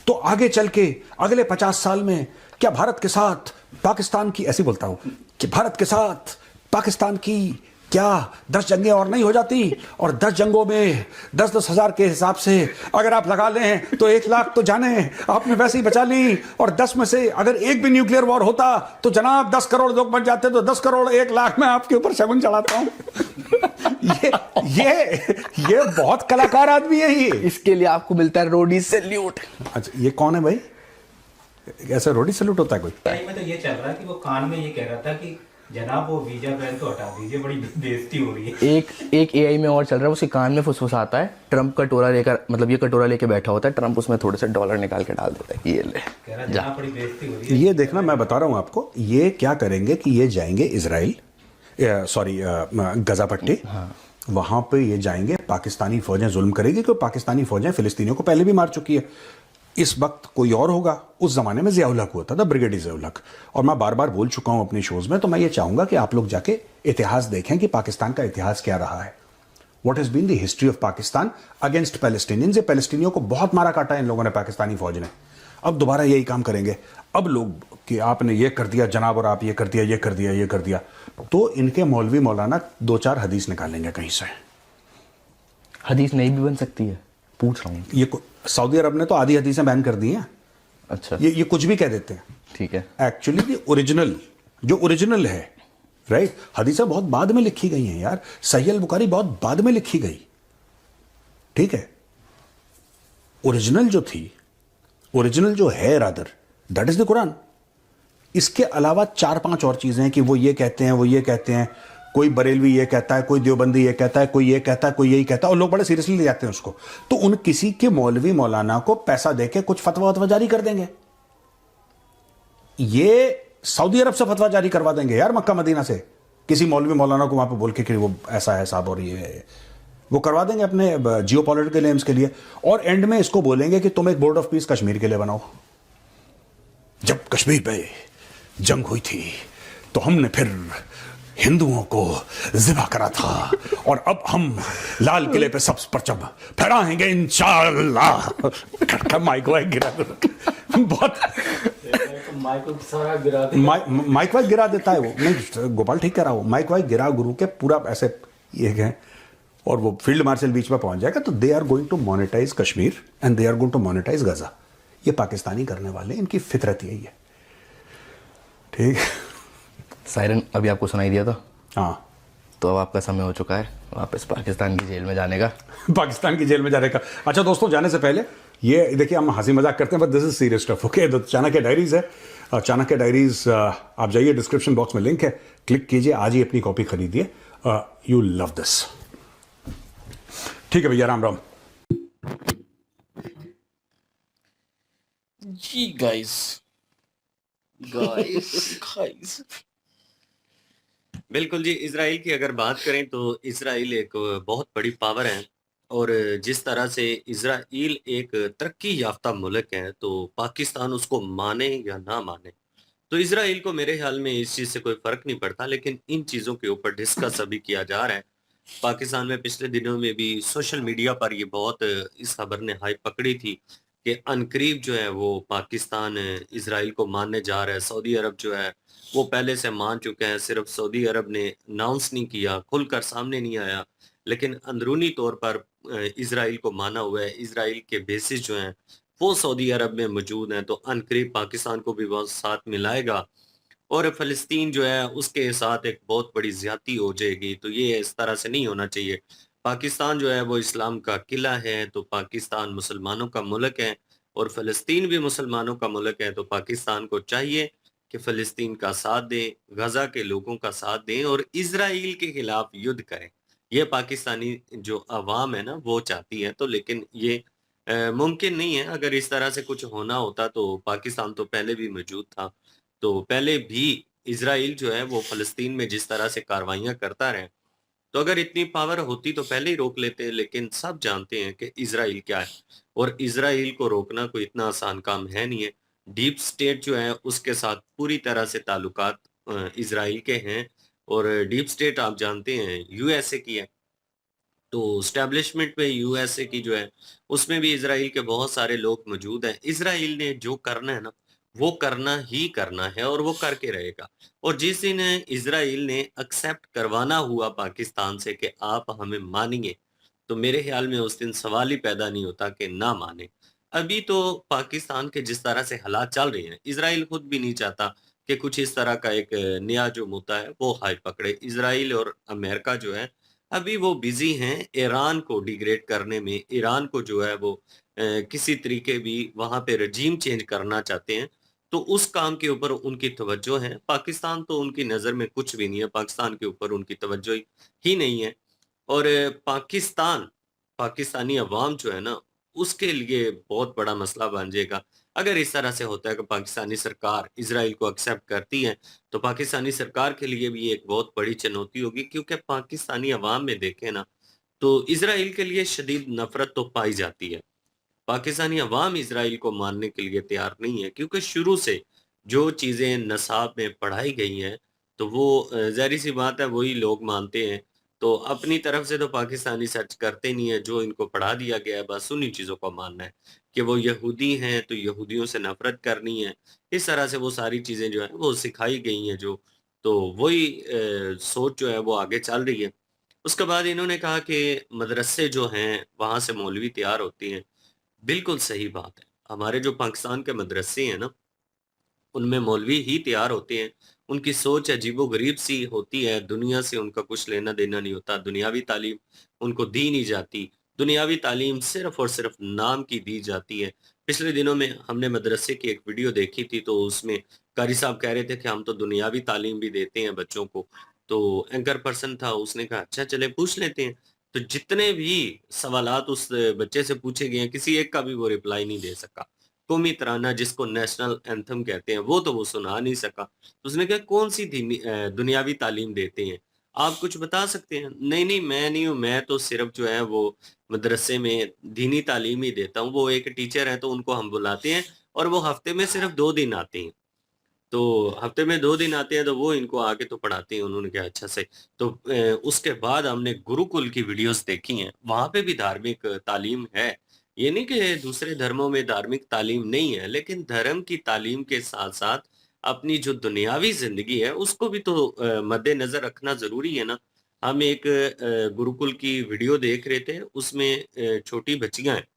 Speaker 5: तो आगे चल के अगले 50 साल में क्या भारत के साथ पाकिस्तान की, ऐसी बोलता हूं कि भारत के साथ पाकिस्तान की क्या 10 जंगें और नहीं हो जाती, और 10 जंगों में 10-10 हजार के हिसाब से अगर आप लगा लें तो 1 लाख तो जाने आपने वैसे ही बचा ली, और 10 में से अगर एक भी न्यूक्लियर वॉर होता तो जनाब 10 करोड़ लोग बच जाते, तो 10 करोड़ 1 लाख में आपके ऊपर शगुन चढ़ाता हूं। ये बहुत कलाकार आदमी है ये।
Speaker 4: इसके लिए आपको मिलता है रोडी सैल्यूट।
Speaker 5: अच्छा, ये कौन है भाई? ऐसा रोडी सैल्यूट होता है कोई?
Speaker 3: टाइम में तो ये चल रहा है कि वो कान में ये कह रहा था कि जनाब वो वीजा बैन तो हटा दीजिए, बड़ी बेइज्जती हो रही है।
Speaker 4: एक एआई में और चल रहा है, उसके कान में फुसफुसाता है, ट्रम्प कटोरा लेकर, मतलब ये कटोरा लेके बैठा होता है, ट्रम्प उसमें थोड़े से डॉलर निकाल के डाल देता है कि ये ले
Speaker 3: कह रहा जनाब बड़ी बेइज्जती हो रही है।
Speaker 5: ये देखना, मैं बता रहा हूं आपको, ये क्या करेंगे कि ये जाएंगे इजराइल, सॉरी गजा पट्टी, वहां पे ये जाएंगे, पाकिस्तानी फौजें जुल्म करेगी, क्योंकि पाकिस्तानी फौजें फिलिस्तीनियों को पहले भी मार चुकी है। इस वक्त कोई और होगा, उस जमाने में ज़ियाउल हक होता था, ब्रिगेडियर ज़ियाउल हक। और मैं बार बार बोल चुका हूं अपनी शोज में, तो मैं ये चाहूंगा कि आप लोग जाके इतिहास देखें कि पाकिस्तान का इतिहास क्या रहा है, what has been the history of Pakistan against Palestinians. ये पैलेस्टीनियों को बहुत मारा काटा है इन लोगों ने, पाकिस्तानी फौज ने। अब दोबारा यही काम करेंगे। अब लोग कि आपने ये कर दिया जनाब, और आप ये कर दिया, ये कर दिया, ये कर दिया, तो इनके मौलवी मौलाना 2-4 हदीस निकालेंगे कहीं से।
Speaker 4: हदीस नहीं भी बन सकती है, पूछ रहा हूँ।
Speaker 5: ये सऊदी अरब ने तो आधी हदीसें बैन कर दी हैं।
Speaker 4: अच्छा,
Speaker 5: ये कुछ भी कह देते हैं।
Speaker 4: ठीक है।
Speaker 5: एक्चुअली ओरिजिनल, जो ओरिजिनल है, राइट, हदीसें बहुत बाद में लिखी गई हैं यार। सही अल बुखारी बहुत बाद में लिखी गई, ठीक है। ओरिजिनल जो थी, ओरिजिनल जो है rather, that is the Quran. इसके अलावा 4-5 और चीजें हैं कि वो ये कहते हैं, वो ये कहते हैं, कोई बरेलवी ये कहता है, कोई देवबंदी ये कहता है, कोई ये कहता है, कोई यही कहता है, और लोग बड़े सीरियसली ले जाते हैं उसको। तो उन किसी के मौलवी मौलाना को पैसा देके कुछ फतवा वतवा जारी कर देंगे। ये सऊदी अरब से फतवा जारी करवा देंगे यार, मक्का मदीना से, किसी मौलवी मौलाना को वहां पे बोल के कि वो ऐसा है साहब, और ये वो करवा देंगे अपने जियो पॉलिटिकल एम्स के लिए। और एंड में इसको बोलेंगे कि तुम एक बोर्ड ऑफ पीस कश्मीर के लिए बनाओ। जब कश्मीर पे जंग हुई थी तो हमने फिर हिंदुओं को जिबा करा था, और अब हम लाल किले पे सब परचम फहराएंगे इंशाअल्लाह। माइक वाइक गिरा बहुत,
Speaker 3: माइक को सारा गिरा दे।
Speaker 5: माइक वाइक गिरा देता है वो। नहीं, गोपाल ठीक कह रहा हो, माइक वाइक गिरा गुरु के पूरा ऐसे ये है, और वो फील्ड मार्शल बीच में पहुंच जाएगा। तो they are going to monetize Kashmir and they are going to monetize Gaza. ये पाकिस्तानी करने वाले, इनकी फितरत यही है, ठीक।
Speaker 4: सायरन अभी आपको सुनाई दिया था।
Speaker 5: हाँ,
Speaker 4: तो अब आपका समय हो चुका है वापस पाकिस्तान की जेल में जाने का।
Speaker 5: पाकिस्तान की जेल में जाने का। अच्छा दोस्तों, जाने से पहले ये देखिए, हम हंसी मजाक करते हैं, but this is serious stuff, okay. तो चाणक्य डायरीज है, चाणक्य डायरीज, आप जाइए, डिस्क्रिप्शन बॉक्स में लिंक है, क्लिक कीजिए, आज ही अपनी कॉपी खरीदिए। यू लव दिस, ठीक है भैया, राम राम
Speaker 1: जी गाइस
Speaker 2: बिल्कुल जी। इजराइल की अगर बात करें तो इजराइल एक बहुत बड़ी पावर है, और जिस तरह से इजराइल एक तरक्की याफ्ता मुल्क है, तो पाकिस्तान उसको माने या ना माने, तो इजराइल को मेरे ख्याल में इस चीज़ से कोई फर्क नहीं पड़ता। लेकिन इन चीज़ों के ऊपर डिस्कस अभी किया जा रहा है। पाकिस्तान में पिछले दिनों में भी सोशल मीडिया पर ये बहुत इस खबर ने हाइप पकड़ी थी कि अनकरीब जो है वो पाकिस्तान इजराइल को मानने जा रहा है। सऊदी अरब जो है वो पहले से मान चुके हैं, सिर्फ सऊदी अरब ने अनाउंस नहीं किया, खुलकर सामने नहीं आया, लेकिन अंदरूनी तौर पर इजराइल को माना हुआ है। इजराइल के बेसिस जो हैं वो सऊदी अरब में मौजूद हैं, तो अनकरीब पाकिस्तान को भी बहुत साथ मिलाएगा, और फ़लस्तीन जो है उसके साथ एक बहुत बड़ी ज़्यादती हो जाएगी। तो ये इस तरह से नहीं होना चाहिए। पाकिस्तान जो है वो इस्लाम का किला है, तो पाकिस्तान मुसलमानों का मुल्क है, और फ़लस्तीन भी मुसलमानों का मुल्क है। तो पाकिस्तान को चाहिए कि फ़लस्तीन का साथ दें, गज़ा के लोगों का साथ दें, और इज़राइल के खिलाफ युद्ध करें। ये पाकिस्तानी जो अवाम है ना वो चाहती है। तो लेकिन ये मुमकिन नहीं है। अगर इस तरह से कुछ होना होता तो पाकिस्तान तो पहले भी मौजूद था। तो पहले भी इज़राइल जो है वो फ़लस्तीन में जिस तरह से कार्रवाइयाँ करता रहे, तो अगर इतनी पावर होती तो पहले ही रोक लेते। लेकिन सब जानते हैं कि इज़राइल क्या है, और इज़राइल को रोकना कोई इतना आसान काम है नहीं है। डीप स्टेट जो है उसके साथ पूरी तरह से ताल्लुकात इज़राइल के हैं, और डीप स्टेट आप जानते हैं यूएसए की है। तो स्टैब्लिशमेंट में यूएसए की जो है उसमें भी इजराइल के बहुत सारे लोग मौजूद हैं। इजराइल ने जो करना है ना वो करना ही करना है और वो करके रहेगा। और जिस दिन इजराइल ने एक्सेप्ट करवाना हुआ पाकिस्तान से कि आप हमें मानिए, तो मेरे ख्याल में उस दिन सवाल ही पैदा नहीं होता कि ना माने। अभी तो पाकिस्तान के जिस तरह से हालात चल रहे हैं, इजराइल खुद भी नहीं चाहता कि कुछ इस तरह का एक नया जो मुद्दा है वो हाई पकड़े। इजराइल और अमेरिका जो है अभी वो बिजी हैं ईरान को डिग्रेड करने में। ईरान को जो है वो किसी तरीके भी वहां पे रजीम चेंज करना चाहते हैं। तो उस काम के ऊपर उनकी तवज्जो है। पाकिस्तान तो उनकी नजर में कुछ भी नहीं है, पाकिस्तान के ऊपर उनकी तवज्जो ही नहीं है। और पाकिस्तानी अवाम जो है ना उसके लिए बहुत बड़ा मसला बन जाएगा। अगर इस तरह से होता है कि पाकिस्तानी सरकार इजराइल को एक्सेप्ट करती है, तो पाकिस्तानी सरकार के लिए भी एक बहुत बड़ी चुनौती होगी, क्योंकि पाकिस्तानी अवाम में देखें ना तो इजराइल के लिए शदीद नफरत तो पाई जाती है। पाकिस्तानी अवाम इजराइल को मानने के लिए तैयार नहीं है, क्योंकि शुरू से जो चीज़ें नसाब में पढ़ाई गई हैं तो वो ज़ाहिर सी बात है वही लोग मानते हैं। तो अपनी तरफ से तो पाकिस्तानी सर्च करते नहीं है, जो इनको पढ़ा दिया गया है बस उन्हीं चीज़ों को मानना है कि वो यहूदी हैं तो यहूदियों से नफरत करनी है। इस तरह से वो सारी चीज़ें जो है वो सिखाई गई हैं जो, तो वही सोच जो है वो आगे चल रही है। उसके बाद इन्होंने कहा कि मदरसे जो हैं वहाँ से मौलवी तैयार होती हैं। बिल्कुल सही बात है। हमारे जो पाकिस्तान के मदरसे हैं ना, उनमें मौलवी ही तैयार होते हैं। उनकी सोच अजीबो-गरीब सी होती है, दुनिया से उनका कुछ लेना-देना नहीं होता, दुनियावी तालीम उनको दी नहीं जाती। दुनियावी तालीम सिर्फ़ और सिर्फ़ नाम की दी जाती है। पिछले दिनों में हमने मदरसे की एक वीडियो देखी थी, तो उसमें कारी साहब कह रहे थे कि हम तो दुनियावी तालीम भी देते हैं बच्चों को। तो एंकर पर्सन था, उसने कहा अच्छा चलें पूछ लेते हैं। तो जितने भी सवालात उस बच्चे से पूछे गए हैं, किसी एक का भी वो रिप्लाई नहीं दे सका। कौमी तराना जिसको नेशनल एंथम कहते हैं वो तो वो सुना नहीं सका। तो उसने कहा कौन-सी दुनियावी तालीम देते हैं? आप कुछ बता सकते हैं? नहीं, नहीं मैं नहीं हूँ, मैं तो सिर्फ़ जो है वो मदरसे में दीनी तालीम ही देता हूँ। वो एक टीचर हैं तो उनको हम बुलाते हैं और वो हफ़्ते में सिर्फ़ 2 दिन आते हैं। तो हफ्ते में 2 दिन आते हैं तो वो इनको आके तो पढ़ाते हैं। उन्होंने कहा अच्छा से तो उसके बाद हमने गुरुकुल की वीडियोज़ देखी हैं, वहाँ पे भी धार्मिक तालीम है। ये नहीं कि दूसरे धर्मों में धार्मिक तालीम नहीं है, लेकिन धर्म की तालीम के साथ-साथ अपनी जो दुनियावी ज़िंदगी है उसको भी तो मद्देनज़र रखना ज़रूरी है ना। हम एक गुरुकुल की वीडियो देख रहे थे, उसमें छोटी बच्चियाँ हैं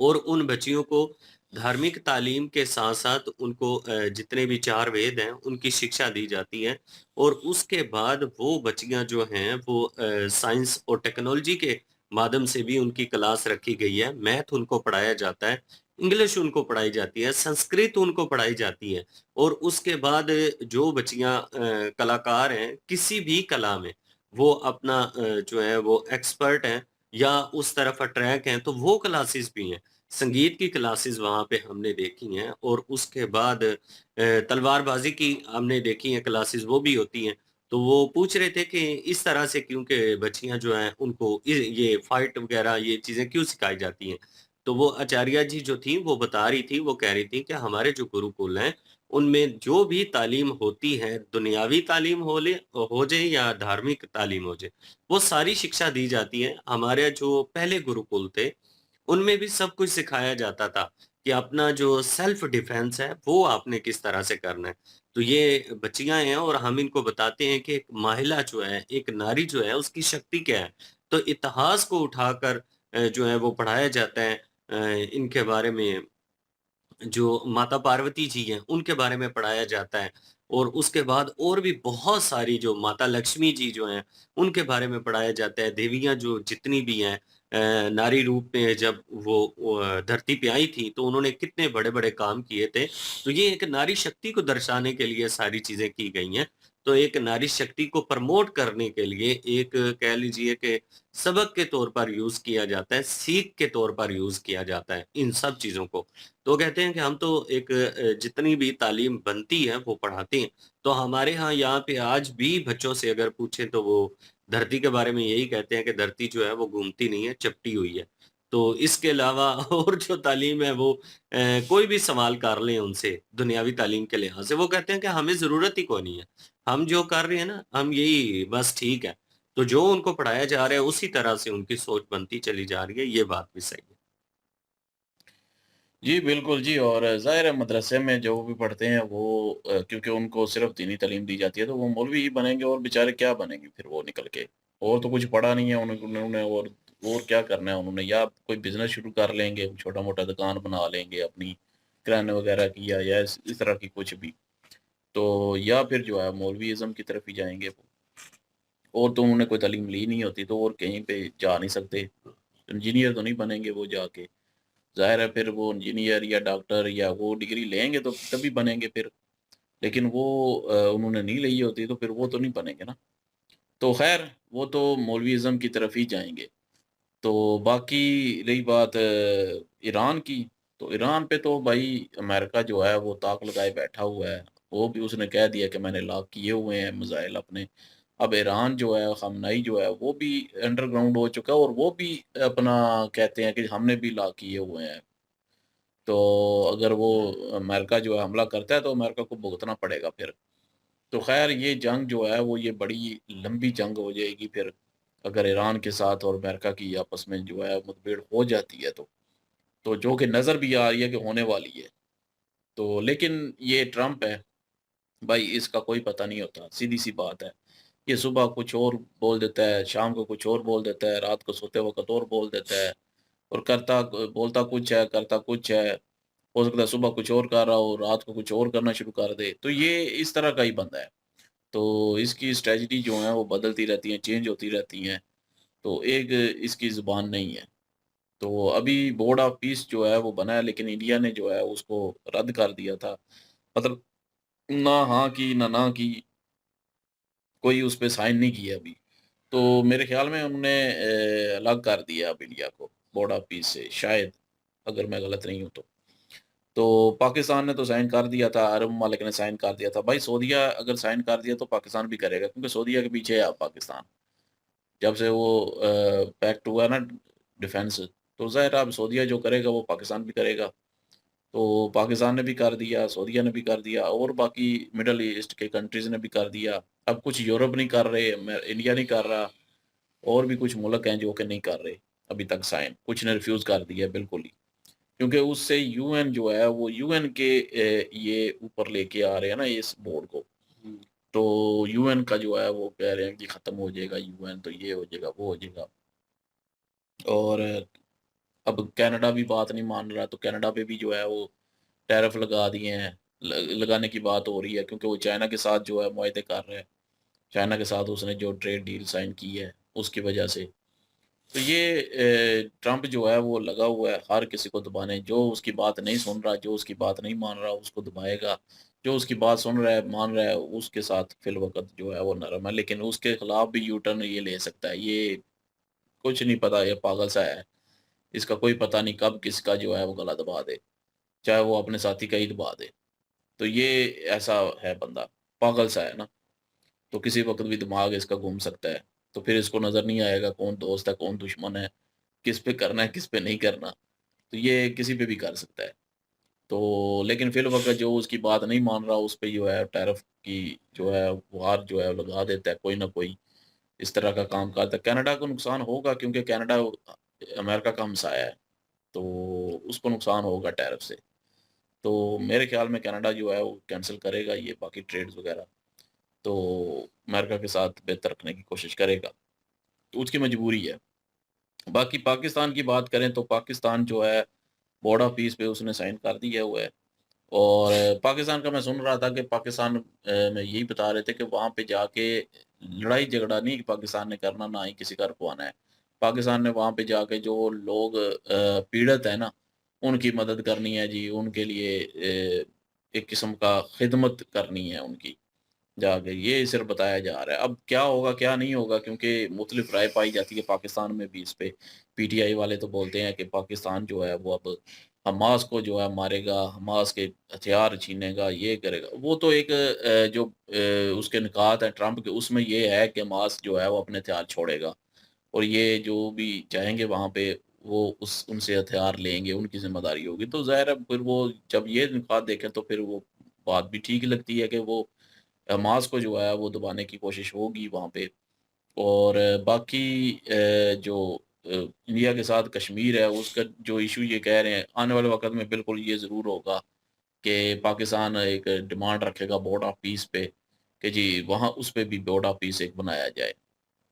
Speaker 2: और उन बच्चियों को धार्मिक तालीम के साथ-साथ उनको जितने भी 4 वेद हैं, उनकी शिक्षा दी जाती है और उसके बाद वो बच्चियाँ जो हैं वो साइंस और टेक्नोलॉजी के माध्यम से भी उनकी क्लास रखी गई है। मैथ उनको पढ़ाया जाता है, इंग्लिश उनको पढ़ाई जाती है, संस्कृत उनको पढ़ाई जाती है और उसके बाद जो बच्चियाँ कलाकार हैं, किसी भी कला में वो अपना जो है वो एक्सपर्ट हैं या उस तरफ अट्रैक्ट हैं, तो वो क्लासेस भी हैं। संगीत की क्लासेस वहाँ पे हमने देखी हैं और उसके बाद तलवारबाज़ी की हमने देखी हैं क्लासेस, वो भी होती हैं। तो वो पूछ रहे थे कि इस तरह से क्यों के बच्चियाँ जो हैं उनको ये फाइट वग़ैरह ये चीज़ें क्यों सिखाई जाती हैं? तो वो आचार्य जी जो थीं वो बता रही थी, वो कह रही थी कि हमारे जो गुरुकुल हैं, उनमें जो भी तालीम होती है, दुनियावी तालीम हो जाए या धार्मिक तालीम हो जाए, वो सारी शिक्षा दी जाती है। हमारे जो पहले गुरुकुल थे उनमें भी सब कुछ सिखाया जाता था कि अपना जो सेल्फ डिफेंस है वो आपने किस तरह से करना है। तो ये बच्चियाँ हैं और हम इनको बताते हैं कि एक महिला जो है, एक नारी जो है उसकी शक्ति क्या है। तो इतिहास को उठाकर जो है वो पढ़ाया जाता है। इनके बारे में जो माता पार्वती जी हैं, उनके बारे में पढ़ाया जाता है और उसके बाद और भी बहुत सारी जो माता लक्ष्मी जी जो हैं, उनके बारे में पढ़ाया जाता है। देवियाँ जो जितनी भी हैं नारी रूप में जब वो धरती पे आई थी, तो उन्होंने कितने बड़े-बड़े काम किए थे। तो ये एक नारी शक्ति को दर्शाने के लिए सारी चीज़ें की गई हैं। तो एक नारी शक्ति को प्रमोट करने के लिए एक कह लीजिए कि सबक के तौर पर यूज़ किया जाता है, सीख के तौर पर यूज़ किया जाता है, इन सब चीज़ों को। तो कहते हैं कि हम तो एक जितनी भी तालीम बनती है वो पढ़ाते हैं। तो हमारे यहाँ पे आज भी बच्चों से अगर पूछें तो वो धरती के बारे में यही कहते हैं कि धरती जो है वो घूमती नहीं है, चपटी हुई है। तो इसके अलावा और जो तालीम है वो कोई भी सवाल कर लें उनसे दुनियावी तालीम के लिहाज से, वो कहते हैं कि हमें ज़रूरत ही कोई नहीं है। हम जो कर रहे हैं ना, हम यही बस ठीक है। तो जो उनको पढ़ाया जा रहा है उसी तरह से उनकी सोच बनती चली जा रही है, ये बात भी सही है।
Speaker 1: जी, बिल्कुल जी। और ज़ाहिर है मदरसे में जो भी पढ़ते हैं वो क्योंकि उनको सिर्फ़ दीनी तालीम दी जाती है तो वो मौलवी ही बनेंगे और बेचारे क्या बनेंगे फिर वो निकल के। और तो कुछ पढ़ा नहीं है उन्होंने और क्या करना है उन्होंने, या कोई बिज़नेस शुरू कर लेंगे, छोटा-मोटा दुकान बना लेंगे अपनी किराने वग़ैरह की, या इस तरह की कुछ भी। तो या फिर जो है मौलवीइज़्म की तरफ ही जाएँगे वो। और तो उन्होंने कोई तालीम ली नहीं होती तो और कहीं पे जा नहीं सकते। इंजीनियर तो नहीं बनेंगे वो जाके। ज़ाहिर है फिर वो इंजीनियर या डॉक्टर या वो डिग्री लेंगे तो तभी बनेंगे फिर। लेकिन वो उन्होंने नहीं ली होती तो फिर वो तो नहीं बनेंगे ना। तो ख़ैर वो तो मौलवीइज़्म की तरफ ही जाएँगे। तो बाकी रही बात ईरान की, तो ईरान पे तो भाई अमेरिका जो है वो ताक लगाए बैठा हुआ है। वो भी उसने कह दिया कि मैंने लॉक किए हुए हैं मिसाइल अपने। अब ईरान जो है ख़ामनेई जो है वो भी अंडरग्राउंड हो चुका है और वो भी अपना कहते हैं कि हमने भी लॉक किए हुए हैं। तो अगर वो अमेरिका जो है हमला करता है तो अमेरिका को भुगतना पड़ेगा फिर। तो ख़ैर ये जंग जो है वो ये बड़ी लंबी जंग हो जाएगी फिर, अगर ईरान के साथ और अमेरिका की आपस में जो है मुठभेड़ हो जाती है तो। तो जो कि नज़र भी आ रही है कि होने वाली है। तो लेकिन ये ट्रम्प है, भाई इसका कोई पता नहीं होता, सीधी-सी बात है। ये सुबह कुछ और बोल देता है, शाम को कुछ और बोल देता है, रात को सोते वक़्त और बोल देता है और बोलता कुछ है, करता कुछ है। हो सकता है सुबह कुछ और कर रहा हो, रात को कुछ और करना शुरू कर दे। तो ये इस तरह का ही बंदा है। तो इसकी स्ट्रैटेजी जो है वो बदलती रहती हैं, चेंज होती रहती हैं। तो एक इसकी ज़ुबान नहीं है। तो अभी बोर्ड ऑफ पीस जो है वो बना है लेकिन इंडिया ने जो है उसको रद्द कर दिया था। मतलब ना हाँ की, ना की, कोई उस पे साइन नहीं किया अभी। तो मेरे ख़्याल में उन्होंने अलग कर दिया अब इंडिया को बोर्ड ऑफ पीस से शायद, अगर मैं गलत नहीं हूँ तो। तो पाकिस्तान ने तो साइन कर दिया था, अरब ममालिक ने साइन कर दिया था। भाई सऊदीया अगर साइन कर दिया तो पाकिस्तान भी करेगा क्योंकि सऊदीया के पीछे है अब पाकिस्तान। जब से वो पैक्ट हुआ ना डिफेंस, तो ज़ाहिर है अब सऊदीया जो करेगा वो पाकिस्तान भी करेगा। तो पाकिस्तान ने भी कर दिया, सऊदीया ने भी कर दिया और बाकी मिडल ईस्ट के कंट्रीज़ ने भी कर दिया। अब कुछ यूरोप नहीं कर रहे, इंडिया नहीं कर रहा और भी कुछ मुल्क हैं जो कि नहीं कर रहे अभी तक साइन। कुछ ने रिफ्यूज़ कर दिया बिल्कुल ही। क्योंकि उससे यूएन जो है वो यूएन के ये ऊपर लेके आ रहे हैं ना इस बोर्ड को। तो यूएन का जो है वो कह रहे हैं कि ख़त्म हो जाएगा यूएन, तो ये हो जाएगा, वो हो जाएगा। और अब कनाडा भी बात नहीं मान रहा, तो कनाडा पे भी जो है वो टैरिफ लगा दिए हैं। लगाने की बात हो रही है क्योंकि वो चाइना के साथ जो है मुआहदे कर रहा है। चाइना के साथ उसने जो ट्रेड डील साइन की है उसकी वजह से। तो ये ट्रम्प जो है वो लगा हुआ है हर किसी को दबाने, जो उसकी बात नहीं सुन रहा, जो उसकी बात नहीं मान रहा उसको दबाएगा, जो उसकी बात सुन रहा है, मान रहा है उसके साथ फिलवक़्त जो है वो नरम है, लेकिन उसके खिलाफ भी यू टर्न ये ले सकता है। ये कुछ नहीं पता, ये पागल सा है, इसका कोई पता नहीं कब किसका जो है वो गला दबा दे, चाहे वो अपने साथी का ही दबा दे। तो ये ऐसा है बंदा, पागल सा है ना, तो किसी वक़्त भी दिमाग इसका घूम सकता है। तो फिर इसको नज़र नहीं आएगा कौन दोस्त है, कौन दुश्मन है, किस पे करना है, किस पे नहीं करना। तो ये किसी पे भी कर सकता है। तो लेकिन फ़िलवक़्त जो उसकी बात नहीं मान रहा, उस पे जो है टैरिफ की जो है वार जो है लगा देता है कोई ना कोई, इस तरह का काम करता है। कनाडा को नुकसान होगा क्योंकि कनाडा अमेरिका का हमसाया है, तो उसको नुकसान होगा टैरिफ से। तो मेरे ख़्याल में कनाडा जो है वो कैंसल करेगा ये बाकी ट्रेड्स वग़ैरह, तो अमेरिका के साथ बेहतर रखने की कोशिश करेगा। तो उसकी मजबूरी है। बाकी पाकिस्तान की बात करें तो पाकिस्तान जो है बोर्ड ऑफ पीस पे उसने साइन कर दिया हुआ है। और पाकिस्तान का मैं सुन रहा था कि पाकिस्तान में यही बता रहे थे कि वहाँ पे जाके लड़ाई झगड़ा नहीं पाकिस्तान ने करना, ना ही किसी का रुकवाना है। पाकिस्तान ने वहाँ पे जाके जो लोग पीड़ित है ना, उनकी मदद करनी है जी, उनके लिए एक किस्म का खिदमत करनी है उनकी। जाके ये सिर्फ बताया जा रहा है। अब क्या होगा, क्या नहीं होगा, क्योंकि मुख़्तलिफ़ राय पाई जाती है पाकिस्तान में भी इस पे। पीटीआई वाले तो बोलते हैं कि पाकिस्तान जो है वो अब हमास को जो है मारेगा, हमास के हथियार छीनेगा, ये करेगा। वो तो एक जो उसके निकात हैं ट्रंप के, उसमें ये है कि हमास जो है वो अपने हथियार छोड़ेगा और ये जो भी जाएँगे वहाँ पे वो उस उनसे हथियार लेंगे, उनकी ज़िम्मेदारी होगी। तो ज़ाहिर है फिर वो जब ये नुकात देखें तो फिर वो बात भी ठीक लगती है कि वो हमास को जो है वो दबाने की कोशिश होगी वहाँ पे। और बाकी जो इंडिया के साथ कश्मीर है उसका जो इश्यू ये कह रहे हैं, आने वाले वक़्त में बिल्कुल ये ज़रूर होगा कि पाकिस्तान एक डिमांड रखेगा बोर्ड ऑफ पीस पे कि जी वहाँ उस पे भी बोर्ड ऑफ पीस एक बनाया जाए।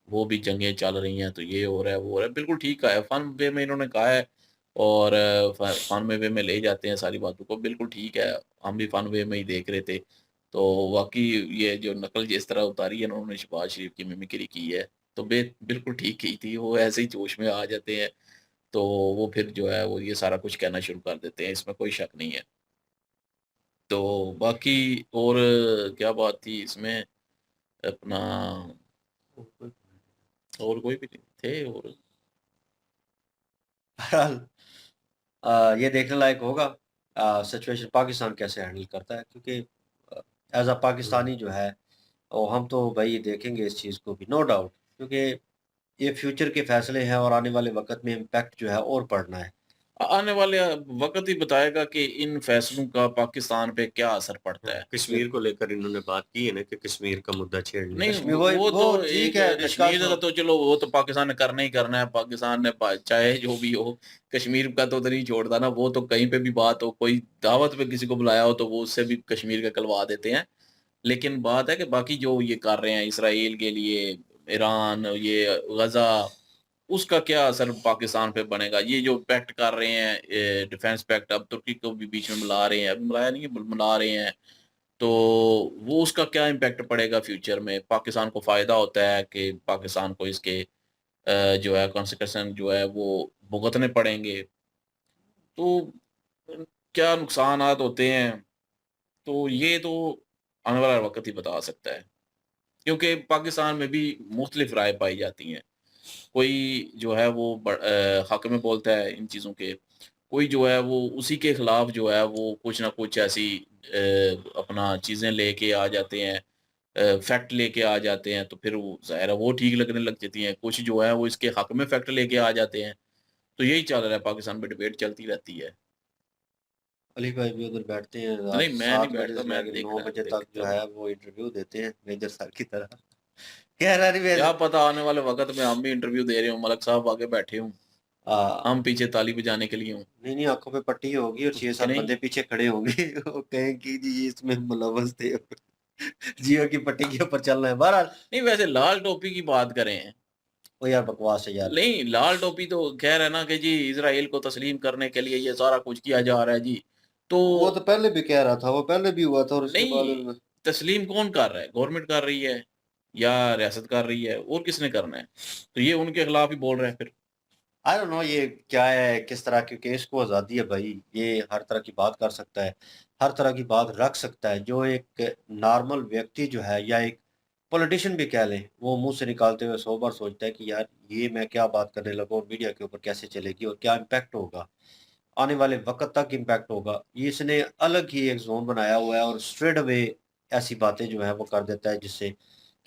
Speaker 1: वो भी जंगें चल रही हैं, तो ये हो रहा है, वो हो रहा है। बिल्कुल ठीक कहा है, फन वे में इन्होंने कहा है और फन वे में ले जाते हैं सारी बातों को, बिल्कुल ठीक है। हम भी फन वे में ही देख रहे थे। तो वाक़ई ये जो नकल जिस तरह उतारी है उन्होंने शहबाज शरीफ की मिमिक्री की है, तो बिल्कुल ठीक की थी। वो ऐसे ही जोश में आ जाते हैं, तो वो फिर जो है वो ये सारा कुछ कहना शुरू कर देते हैं, इसमें कोई शक नहीं है। तो बाकी और क्या बात थी इसमें अपना और कोई भी नहीं थे और
Speaker 2: बहरहाल ये देखने लायक होगा सिचुएशन पाकिस्तान कैसे हैंडल करता है, क्योंकि एज अ पाकिस्तानी जो है और हम तो भाई देखेंगे इस चीज़ को भी, नो डाउट, क्योंकि ये फ्यूचर के फैसले हैं और आने वाले वक्त में इम्पैक्ट जो है और पड़ना है।
Speaker 1: आने वाले वक़्त ही बताएगा कि इन फैसलों का पाकिस्तान पे क्या असर पड़ता है।
Speaker 2: कश्मीर को लेकर इन्होंने बात की है ना कि कश्मीर का मुद्दा छेड़ लिया।
Speaker 1: नहीं,
Speaker 2: कश्मीर
Speaker 1: वो
Speaker 2: वो
Speaker 1: तो
Speaker 2: ठीक
Speaker 1: एक
Speaker 2: है, डिस्कस
Speaker 1: कश्मीर का तो चलो वो तो पाकिस्तान ने करना ही करना है, पाकिस्तान ने चाहे जो भी हो, कश्मीर का तो नहीं छोड़ता ना, वो तो कहीं पे भी बात हो, कोई दावत पे किसी को बुलाया हो तो वो उससे भी कश्मीर का कहलवा देते हैं। लेकिन बात है कि बाकी जो ये कर रहे हैं इसराइल के लिए, ईरान, ये गज़ा, उसका क्या असर पाकिस्तान पे बनेगा? ये जो पैक्ट कर रहे हैं डिफेंस पैक्ट, अब तुर्की को भी बीच में मिला रहे हैं, अभी मिलाया नहीं है, मिला रहे हैं। तो वो उसका क्या इम्पैक्ट पड़ेगा फ्यूचर में? पाकिस्तान को फ़ायदा होता है कि पाकिस्तान को इसके जो है कॉन्सिक्वेंस जो है वो भुगतने पड़ेंगे। तो क्या नुकसानात होते हैं, तो ये तो आने वाला वक़्त ही बता सकता है। क्योंकि पाकिस्तान में भी मुख्तलिफ राय पाई जाती हैं। कोई जो है वो हक़ में बोलता है इन चीज़ों के, कोई जो है वो उसी के खिलाफ जो है वो कुछ ना कुछ ऐसी अपना चीज़ें लेके आ जाते हैं, फैक्ट लेके आ जाते हैं, तो फिर वो ज़ाहिर है वो ठीक लगने लग जाती हैं। कुछ जो है वो इसके हक़ में फैक्ट लेके आ जाते हैं। तो यही चल रहा है, पाकिस्तान में डिबेट चलती रहती है।
Speaker 2: अली भाई भी उधर बैठते हैं रात
Speaker 1: नहीं, मैं नहीं
Speaker 2: 7 बजे
Speaker 1: बैठता,
Speaker 2: से
Speaker 1: मैं
Speaker 2: लेकर 9
Speaker 1: देखना
Speaker 2: बजे तक
Speaker 1: देखता
Speaker 2: जो
Speaker 1: हूँ।
Speaker 2: है वो इंटरव्यू देते हैं मेजर सर की तरह। कह रहा नहीं
Speaker 1: क्या
Speaker 2: वैसे
Speaker 1: पता आने वाले वक़्त में हम भी इंटरव्यू दे रहे हों, मलिक साहब आगे बैठे हों,
Speaker 2: आ,
Speaker 1: हम पीछे ताली बजाने के लिए हों,
Speaker 2: नहीं नहीं, आंखों पे पट्टी होगी और
Speaker 1: कि
Speaker 2: 6-7
Speaker 1: नहीं?
Speaker 2: बंदे पीछे खड़े होंगे। वो कहें कि जी ये इसमें मुलव्वस थे। जियो की पट्टी के ऊपर चल रहे हैं। बहरहाल
Speaker 1: नहीं, वैसे लाल टोपी की बात करें,
Speaker 2: वो यार बकवास है यार।
Speaker 1: नहीं, लाल टोपी तो कह रहा है ना कि जी इज़राइल को तस्लीम करने के लिए ये सारा कुछ किया जा रहा है जी। तो
Speaker 2: वो तो पहले भी कह रहा था, वो पहले भी हुआ था और उसके बाद
Speaker 1: नहीं, तस्लीम कौन कर रहा है? गवर्नमेंट कर रही है या रियासत कर रही है, और किसने करना है? तो ये उनके खिलाफ ही बोल रहे हैं फिर।
Speaker 2: आई डोंट नो ये क्या है, किस तरह की केस को आज़ादी है भाई, ये हर तरह की बात कर सकता है, हर तरह की बात रख सकता है। जो एक नॉर्मल व्यक्ति जो है या एक पॉलिटिशियन भी कह लें, वो मुँह से निकालते हुए 100 बार सोचता है कि यार ये मैं क्या बात करने लगा और मीडिया के ऊपर कैसे चलेगी और क्या इम्पैक्ट होगा, आने वाले वक़्त तक इम्पैक्ट होगा। ये इसने अलग ही एक ज़ोन बनाया हुआ है और स्ट्रेट अवे ऐसी बातें जो है वो कर देता है जिससे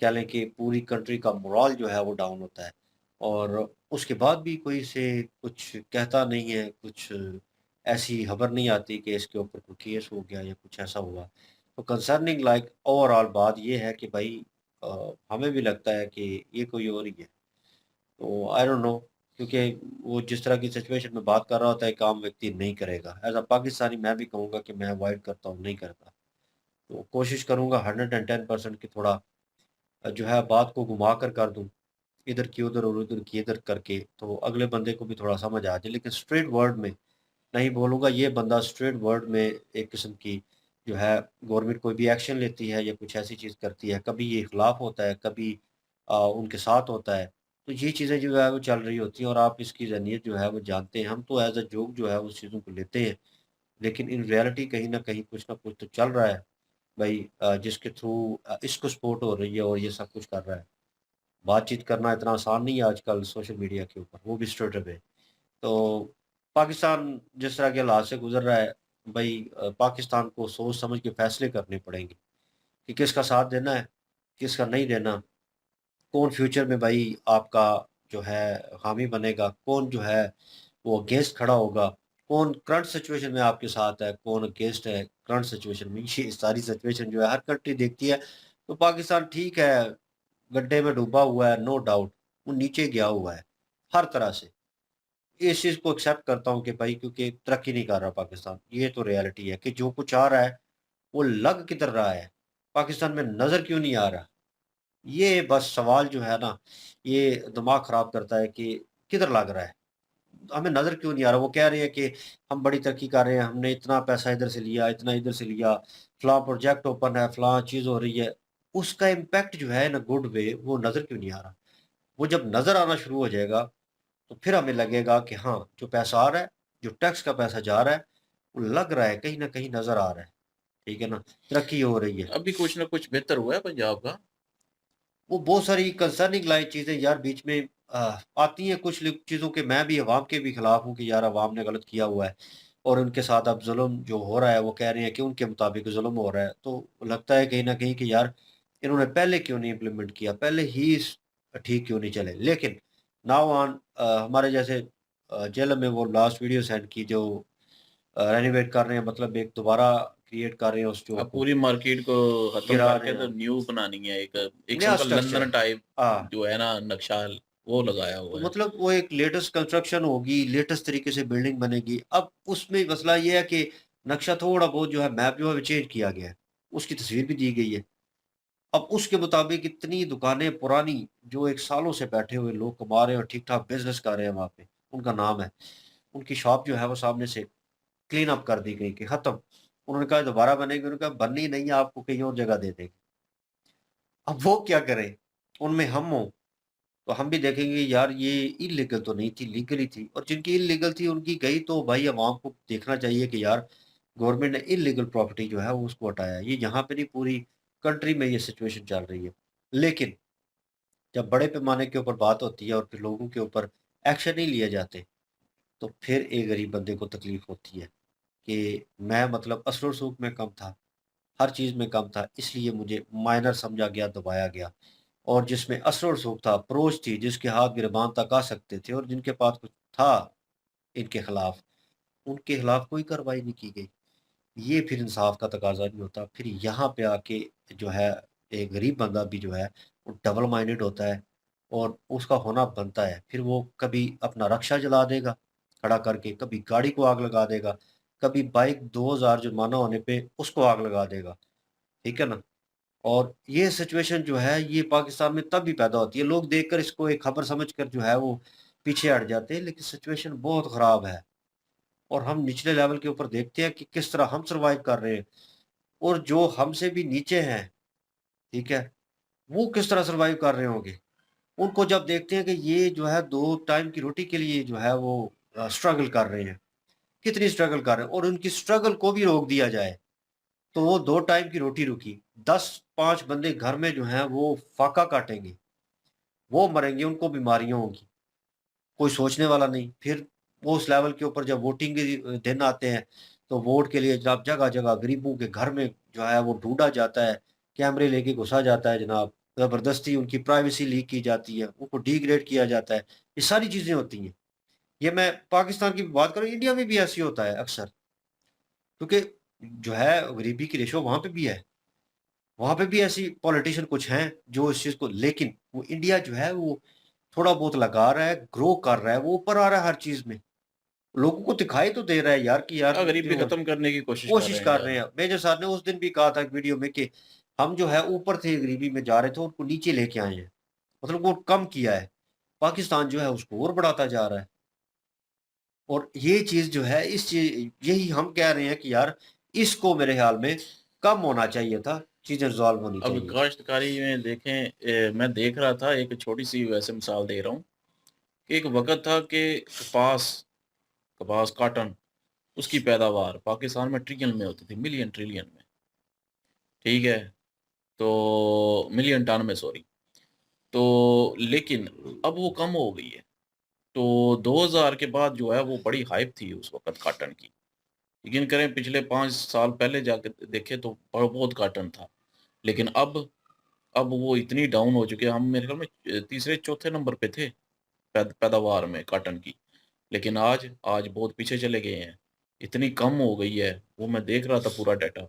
Speaker 2: कह लें कि पूरी कंट्री का मोरल जो है वो डाउन होता है। और उसके बाद भी कोई इसे कुछ कहता नहीं है, कुछ ऐसी खबर नहीं आती कि इसके ऊपर कोई केस हो गया या कुछ ऐसा हुआ। तो कंसर्निंग लाइक ओवरऑल बात ये है कि भाई हमें भी लगता है कि ये कोई और ही है। तो आई डोंट नो, क्योंकि वो जिस तरह की सिचुएशन में बात कर रहा होता है, एक आम व्यक्ति नहीं करेगा। एज़ अ पाकिस्तानी मैं भी कहूँगा कि मैं अवॉइड करता हूँ, नहीं करता। तो कोशिश करूँगा 110% कि थोड़ा जो है बात को घुमा कर दूँ, इधर की उधर और उधर की इधर करके, तो अगले बंदे को भी थोड़ा समझ आ जाए। लेकिन स्ट्रेट वर्ड में नहीं बोलूँगा, ये बंदा स्ट्रेट वर्ड में एक किस्म की जो है गवर्नमेंट कोई भी एक्शन लेती है या कुछ ऐसी चीज़ करती है, कभी ये खिलाफ होता है, कभी उनके साथ होता है। तो ये चीज़ें जो है वो चल रही होती हैं और आप इसकी ज़हनियत जो है वो जानते हैं। हम तो एज़ अ जोक जो है उस चीज़ों को लेते हैं, लेकिन इन रियलिटी कहीं न कहीं कुछ न कुछ तो चल रहा है भई, जिसके थ्रू इसको सपोर्ट हो रही है और ये सब कुछ कर रहा है। बातचीत करना इतना आसान नहीं है आजकल सोशल मीडिया के ऊपर, वो भी स्ट्रेट अवे। तो पाकिस्तान जिस तरह के हालात से गुज़र रहा है, भई पाकिस्तान को सोच समझ के फैसले करने पड़ेंगे कि किसका साथ देना है, किसका नहीं देना। कौन फ्यूचर में भई आपका जो है हामी बनेगा, कौन जो है
Speaker 6: वो अगेंस्ट खड़ा होगा, कौन करंट सिचुएशन में आपके साथ है, कौन अगेंस्ट है करंट सिचुएशन में, ये सारी सिचुएशन जो है हर कंट्री देखती है। तो पाकिस्तान ठीक है, गड्ढे में डूबा हुआ है, नो डाउट, वो नीचे गया हुआ है हर तरह से। इस चीज़ को एक्सेप्ट करता हूँ कि भाई क्योंकि तरक्की नहीं कर रहा पाकिस्तान, ये तो रियलिटी है कि जो कुछ आ रहा है वो लग किधर रहा है, पाकिस्तान में नज़र क्यों नहीं आ रहा? ये बस सवाल जो है ना, ये दिमाग ख़राब करता है कि किधर लग रहा है? हमें नज़र क्यों नहीं आ रहा? वो कह रहे हैं कि हम बड़ी तरक्की कर रहे हैं, हमने इतना पैसा इधर से लिया, इतना इधर से लिया, फलाँ प्रोजेक्ट ओपन है, फलाँ चीज़ हो रही है। उसका इम्पैक्ट जो है इन अ गुड वे वो नज़र क्यों नहीं आ रहा? वो जब नज़र आना शुरू हो जाएगा, तो फिर हमें लगेगा कि हाँ, जो पैसा आ रहा है, जो टैक्स का पैसा जा रहा है, वो लग रहा है, कहीं न कहीं नज़र आ रहा है। ठीक है ना? तरक्की हो रही है।
Speaker 1: अभी कुछ ना कुछ बेहतर हुआ है पंजाब का।
Speaker 6: वो बहुत सारी कंसर्निंग लाइक चीज़ें यार बीच में आती हैं कुछ चीज़ों के, मैं भी अवाम के भी खिलाफ हूँ कि यार अवाम ने गलत किया हुआ है और उनके साथ अब जुल्म जो हो रहा है वो कह रहे हैं कि उनके मुताबिक जुल्म हो रहा है। तो लगता है कहीं न कहीं कि यार इन्होंने पहले क्यों नहीं इम्प्लीमेंट किया? पहले ही ठीक क्यों नहीं चले? लेकिन नाउ ऑन हमारे जैसे जेल में वो लास्ट वीडियो सेंड की जो रेनोवेट कर रहे हैं, मतलब एक दोबारा क्रिएट कर रहे हैं उस चौक
Speaker 1: अब
Speaker 6: को,
Speaker 1: पूरी मार्केट को खत्म
Speaker 6: गिरा रहे
Speaker 1: करके तो
Speaker 6: हैं।
Speaker 1: न्यू बनानी है, एक एक
Speaker 6: नया
Speaker 1: किस्म का
Speaker 6: स्ट्रक्चर।
Speaker 1: लंदन टाइप
Speaker 6: हाँ।
Speaker 1: जो है ना नक्शा, वो लगाया
Speaker 6: तो
Speaker 1: हुआ है।
Speaker 6: मतलब वो एक लेटेस्ट कंस्ट्रक्शन होगी, लेटेस्ट तरीके से बिल्डिंग बनेगी। अब उसमें मसला ये है कि नक्शा थोड़ा बहुत जो है, मैप जो है वो चेंज किया गया है। उसकी तस्वीर भी दी गई है। अब उसके मुताबिक इतनी दुकानें पुरानी जो एक सालों से बैठे हुए लोग कमा रहे हैं और ठीक-ठाक बिज़नेस कर रहे हैं वहाँ पे, उनका नाम है। उनकी शॉप जो है वो सामने से क्लीन अप कर दी गई कि खत्म। उन्होंने कहा दोबारा बनेगी, उन्होंने कहा बननी नहीं है, आपको कहीं और जगह दे देंगे। अब वो क्या करें? उनमें हम हों तो हम भी देखेंगे यार ये इल्लीगल तो नहीं थी, लीगल ही थी, और जिनकी इल्लीगल थी उनकी गई, तो भाई अवाम को देखना चाहिए कि यार गवर्नमेंट ने इल्लीगल प्रॉपर्टी जो है वो उसको हटाया है। ये यहाँ पे नहीं, पूरी कंट्री में ये सिचुएशन चल रही है। लेकिन जब बड़े पैमाने के ऊपर बात होती है और फिर लोगों के ऊपर एक्शन नहीं लिए जाते, तो फिर एक गरीब बंदे को तकलीफ होती है कि मैं मतलब असर रसूख में कम था, हर चीज़ में कम था, इसलिए मुझे माइनर समझा गया, दबाया गया। और जिसमें असर और सूख था, अप्रोच थी, जिसके हाथ गिरबान तक आ सकते थे और जिनके पास कुछ था इनके खिलाफ, उनके खिलाफ कोई कार्रवाई नहीं की गई। ये फिर इंसाफ का तकाज़ा नहीं होता। फिर यहाँ पे आके जो है एक गरीब बंदा भी जो है वो डबल माइंडेड होता है और उसका होना बनता है। फिर वो कभी अपना रक्षा जला देगा खड़ा करके, कभी गाड़ी को आग लगा देगा, कभी बाइक 2000 जुर्माना होने पे उसको आग लगा देगा। ठीक है ना? और ये सिचुएशन जो है ये पाकिस्तान में तब भी पैदा होती है। लोग देखकर इसको एक खबर समझकर जो है वो पीछे हट जाते हैं, लेकिन सिचुएशन बहुत ख़राब है। और हम निचले लेवल के ऊपर देखते हैं कि किस तरह हम सर्वाइव कर रहे हैं और जो हमसे भी नीचे हैं, ठीक है? वो किस तरह सर्वाइव कर रहे होंगे। उनको जब देखते हैं कि ये जो है 2 टाइम की रोटी के लिए जो है वो स्ट्रगल कर रहे हैं, कितनी स्ट्रगल कर रहे हैं और उनकी स्ट्रगल को भी रोक दिया जाए, तो वो 2 टाइम की रोटी रुकी। 10-5 बंदे घर में जो हैं वो फाका काटेंगे, वो मरेंगे, उनको बीमारियाँ होंगी, कोई सोचने वाला नहीं। फिर वो उस लेवल के ऊपर जब वोटिंग के दिन आते हैं, तो वोट के लिए जनाब जगह-जगह गरीबों के घर में जो है वो ढूँढा जाता है, कैमरे लेके घुसा जाता है जनाब, ज़बरदस्ती उनकी प्राइवेसी लीक की जाती है, उनको डिग्रेड किया जाता है। ये सारी चीज़ें होती हैं। ये मैं पाकिस्तान की बात करूँ, इंडिया में भी ऐसे ही होता है अक्सर, क्योंकि जो है गरीबी की रेशो वहाँ पे भी है। वहाँ पे भी ऐसी पॉलिटिशियन कुछ हैं जो इस चीज़ को, लेकिन वो इंडिया जो है वो थोड़ा बहुत लगा रहा है, ग्रो कर रहा है, वो ऊपर आ रहा है हर चीज़ में। लोगों को दिखाई तो दे रहा है यार कि यार
Speaker 1: गरीबी
Speaker 6: जो
Speaker 1: खत्म करने की कोशिश कर
Speaker 6: कोशिश
Speaker 1: रहे हैं
Speaker 6: कर रहे
Speaker 1: ज़्यादा।
Speaker 6: हैं। मेजर साहब ने उस दिन भी कहा था एक वीडियो में कि हम जो है ऊपर थे गरीबी में जा रहे थे, उनको नीचे लेके आए हैं। मतलब वो कम किया है। पाकिस्तान जो है उसको और बढ़ाता जा रहा है। और ये चीज़ जो है इस यही हम कह रहे हैं कि यार इसको मेरे ख़्याल में कम होना चाहिए था, चीज़ें रिज़ॉल्व होनी
Speaker 1: अब
Speaker 6: चाहिए थी।
Speaker 1: काश्तकारी में देखें, मैं देख रहा था, एक छोटी-सी वैसे मिसाल दे रहा हूँ कि एक वक़्त था कि कपास कपास, कॉटन, उसकी पैदावार पाकिस्तान में ट्रिलियन में होती थी, मिलियन ट्रिलियन में, ठीक है? तो मिलियन टन में, सॉरी। तो लेकिन अब वो कम हो गई है। तो 2000 के बाद जो है वो बड़ी हाइप थी उस वक़्त कॉटन की। यकीन करें पिछले 5 साल पहले जाके देखें तो बहुत कॉटन था। लेकिन अब वो इतनी डाउन हो चुकी है, हम मेरे ख़्याल में तीसरे चौथे नंबर पे थे पैदावार में कॉटन की। लेकिन आज बहुत पीछे चले गए हैं, इतनी कम हो गई है। वो मैं देख रहा था पूरा डाटा,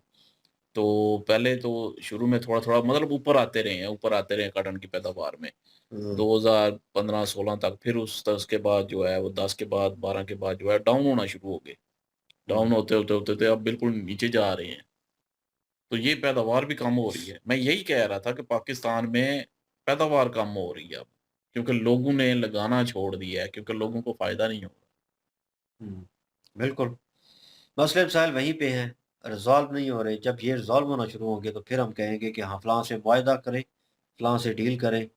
Speaker 1: तो पहले तो शुरू में थोड़ा-थोड़ा मतलब ऊपर आते रहे हैं कॉटन की पैदावार में।
Speaker 6: हम्म,
Speaker 1: 2015-16 तक, फिर उसके बाद जो है वो 10 के बाद 12 के बाद जो है डाउन होना शुरू हो गए। डाउन होते अब बिल्कुल नीचे जा रहे हैं। तो ये पैदावार भी कम हो रही है। मैं यही कह रहा था कि पाकिस्तान में पैदावार कम हो रही है अब, क्योंकि लोगों ने लगाना छोड़ दिया है, क्योंकि लोगों को फ़ायदा नहीं हो रहा।
Speaker 6: बिल्कुल। मसले मसाइल वहीं पे हैं, रिज़ॉल्व नहीं हो रहे। जब ये रिज़ॉल्व होना शुरू होंगे तो फिर हम कहेंगे कि हाँ, फ़लाँ से मुआहिदा करें, फ़लाँ से डील करें,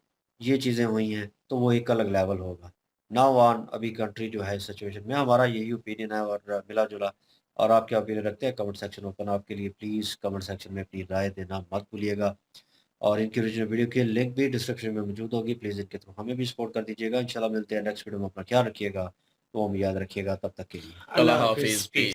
Speaker 6: ये चीज़ें हुई हैं, तो वो एक अलग लेवल होगा। नाउ ऑन अभी कंट्री जो है इस सिचुएशन में हमारा यही ओपिनियन है और मिला-जुला। और आप क्या ओपिनियन रखते हैं? कमेंट सेक्शन ओपन आपके लिए, प्लीज़ कमेंट सेक्शन में अपनी राय देना मत भूलिएगा। और इनकी ओरिजिनल वीडियो की लिंक भी डिस्क्रिप्शन में मौजूद होगी, प्लीज़ इनके थ्रू हमें भी सपोर्ट कर दीजिएगा। इंशाल्लाह मिलते हैं नेक्स्ट वीडियो में, अपना ख्याल रखिएगा, दुआ में याद रखिएगा, तब तक के लिए।
Speaker 1: अल्लाह हाफ़िज़। पीस।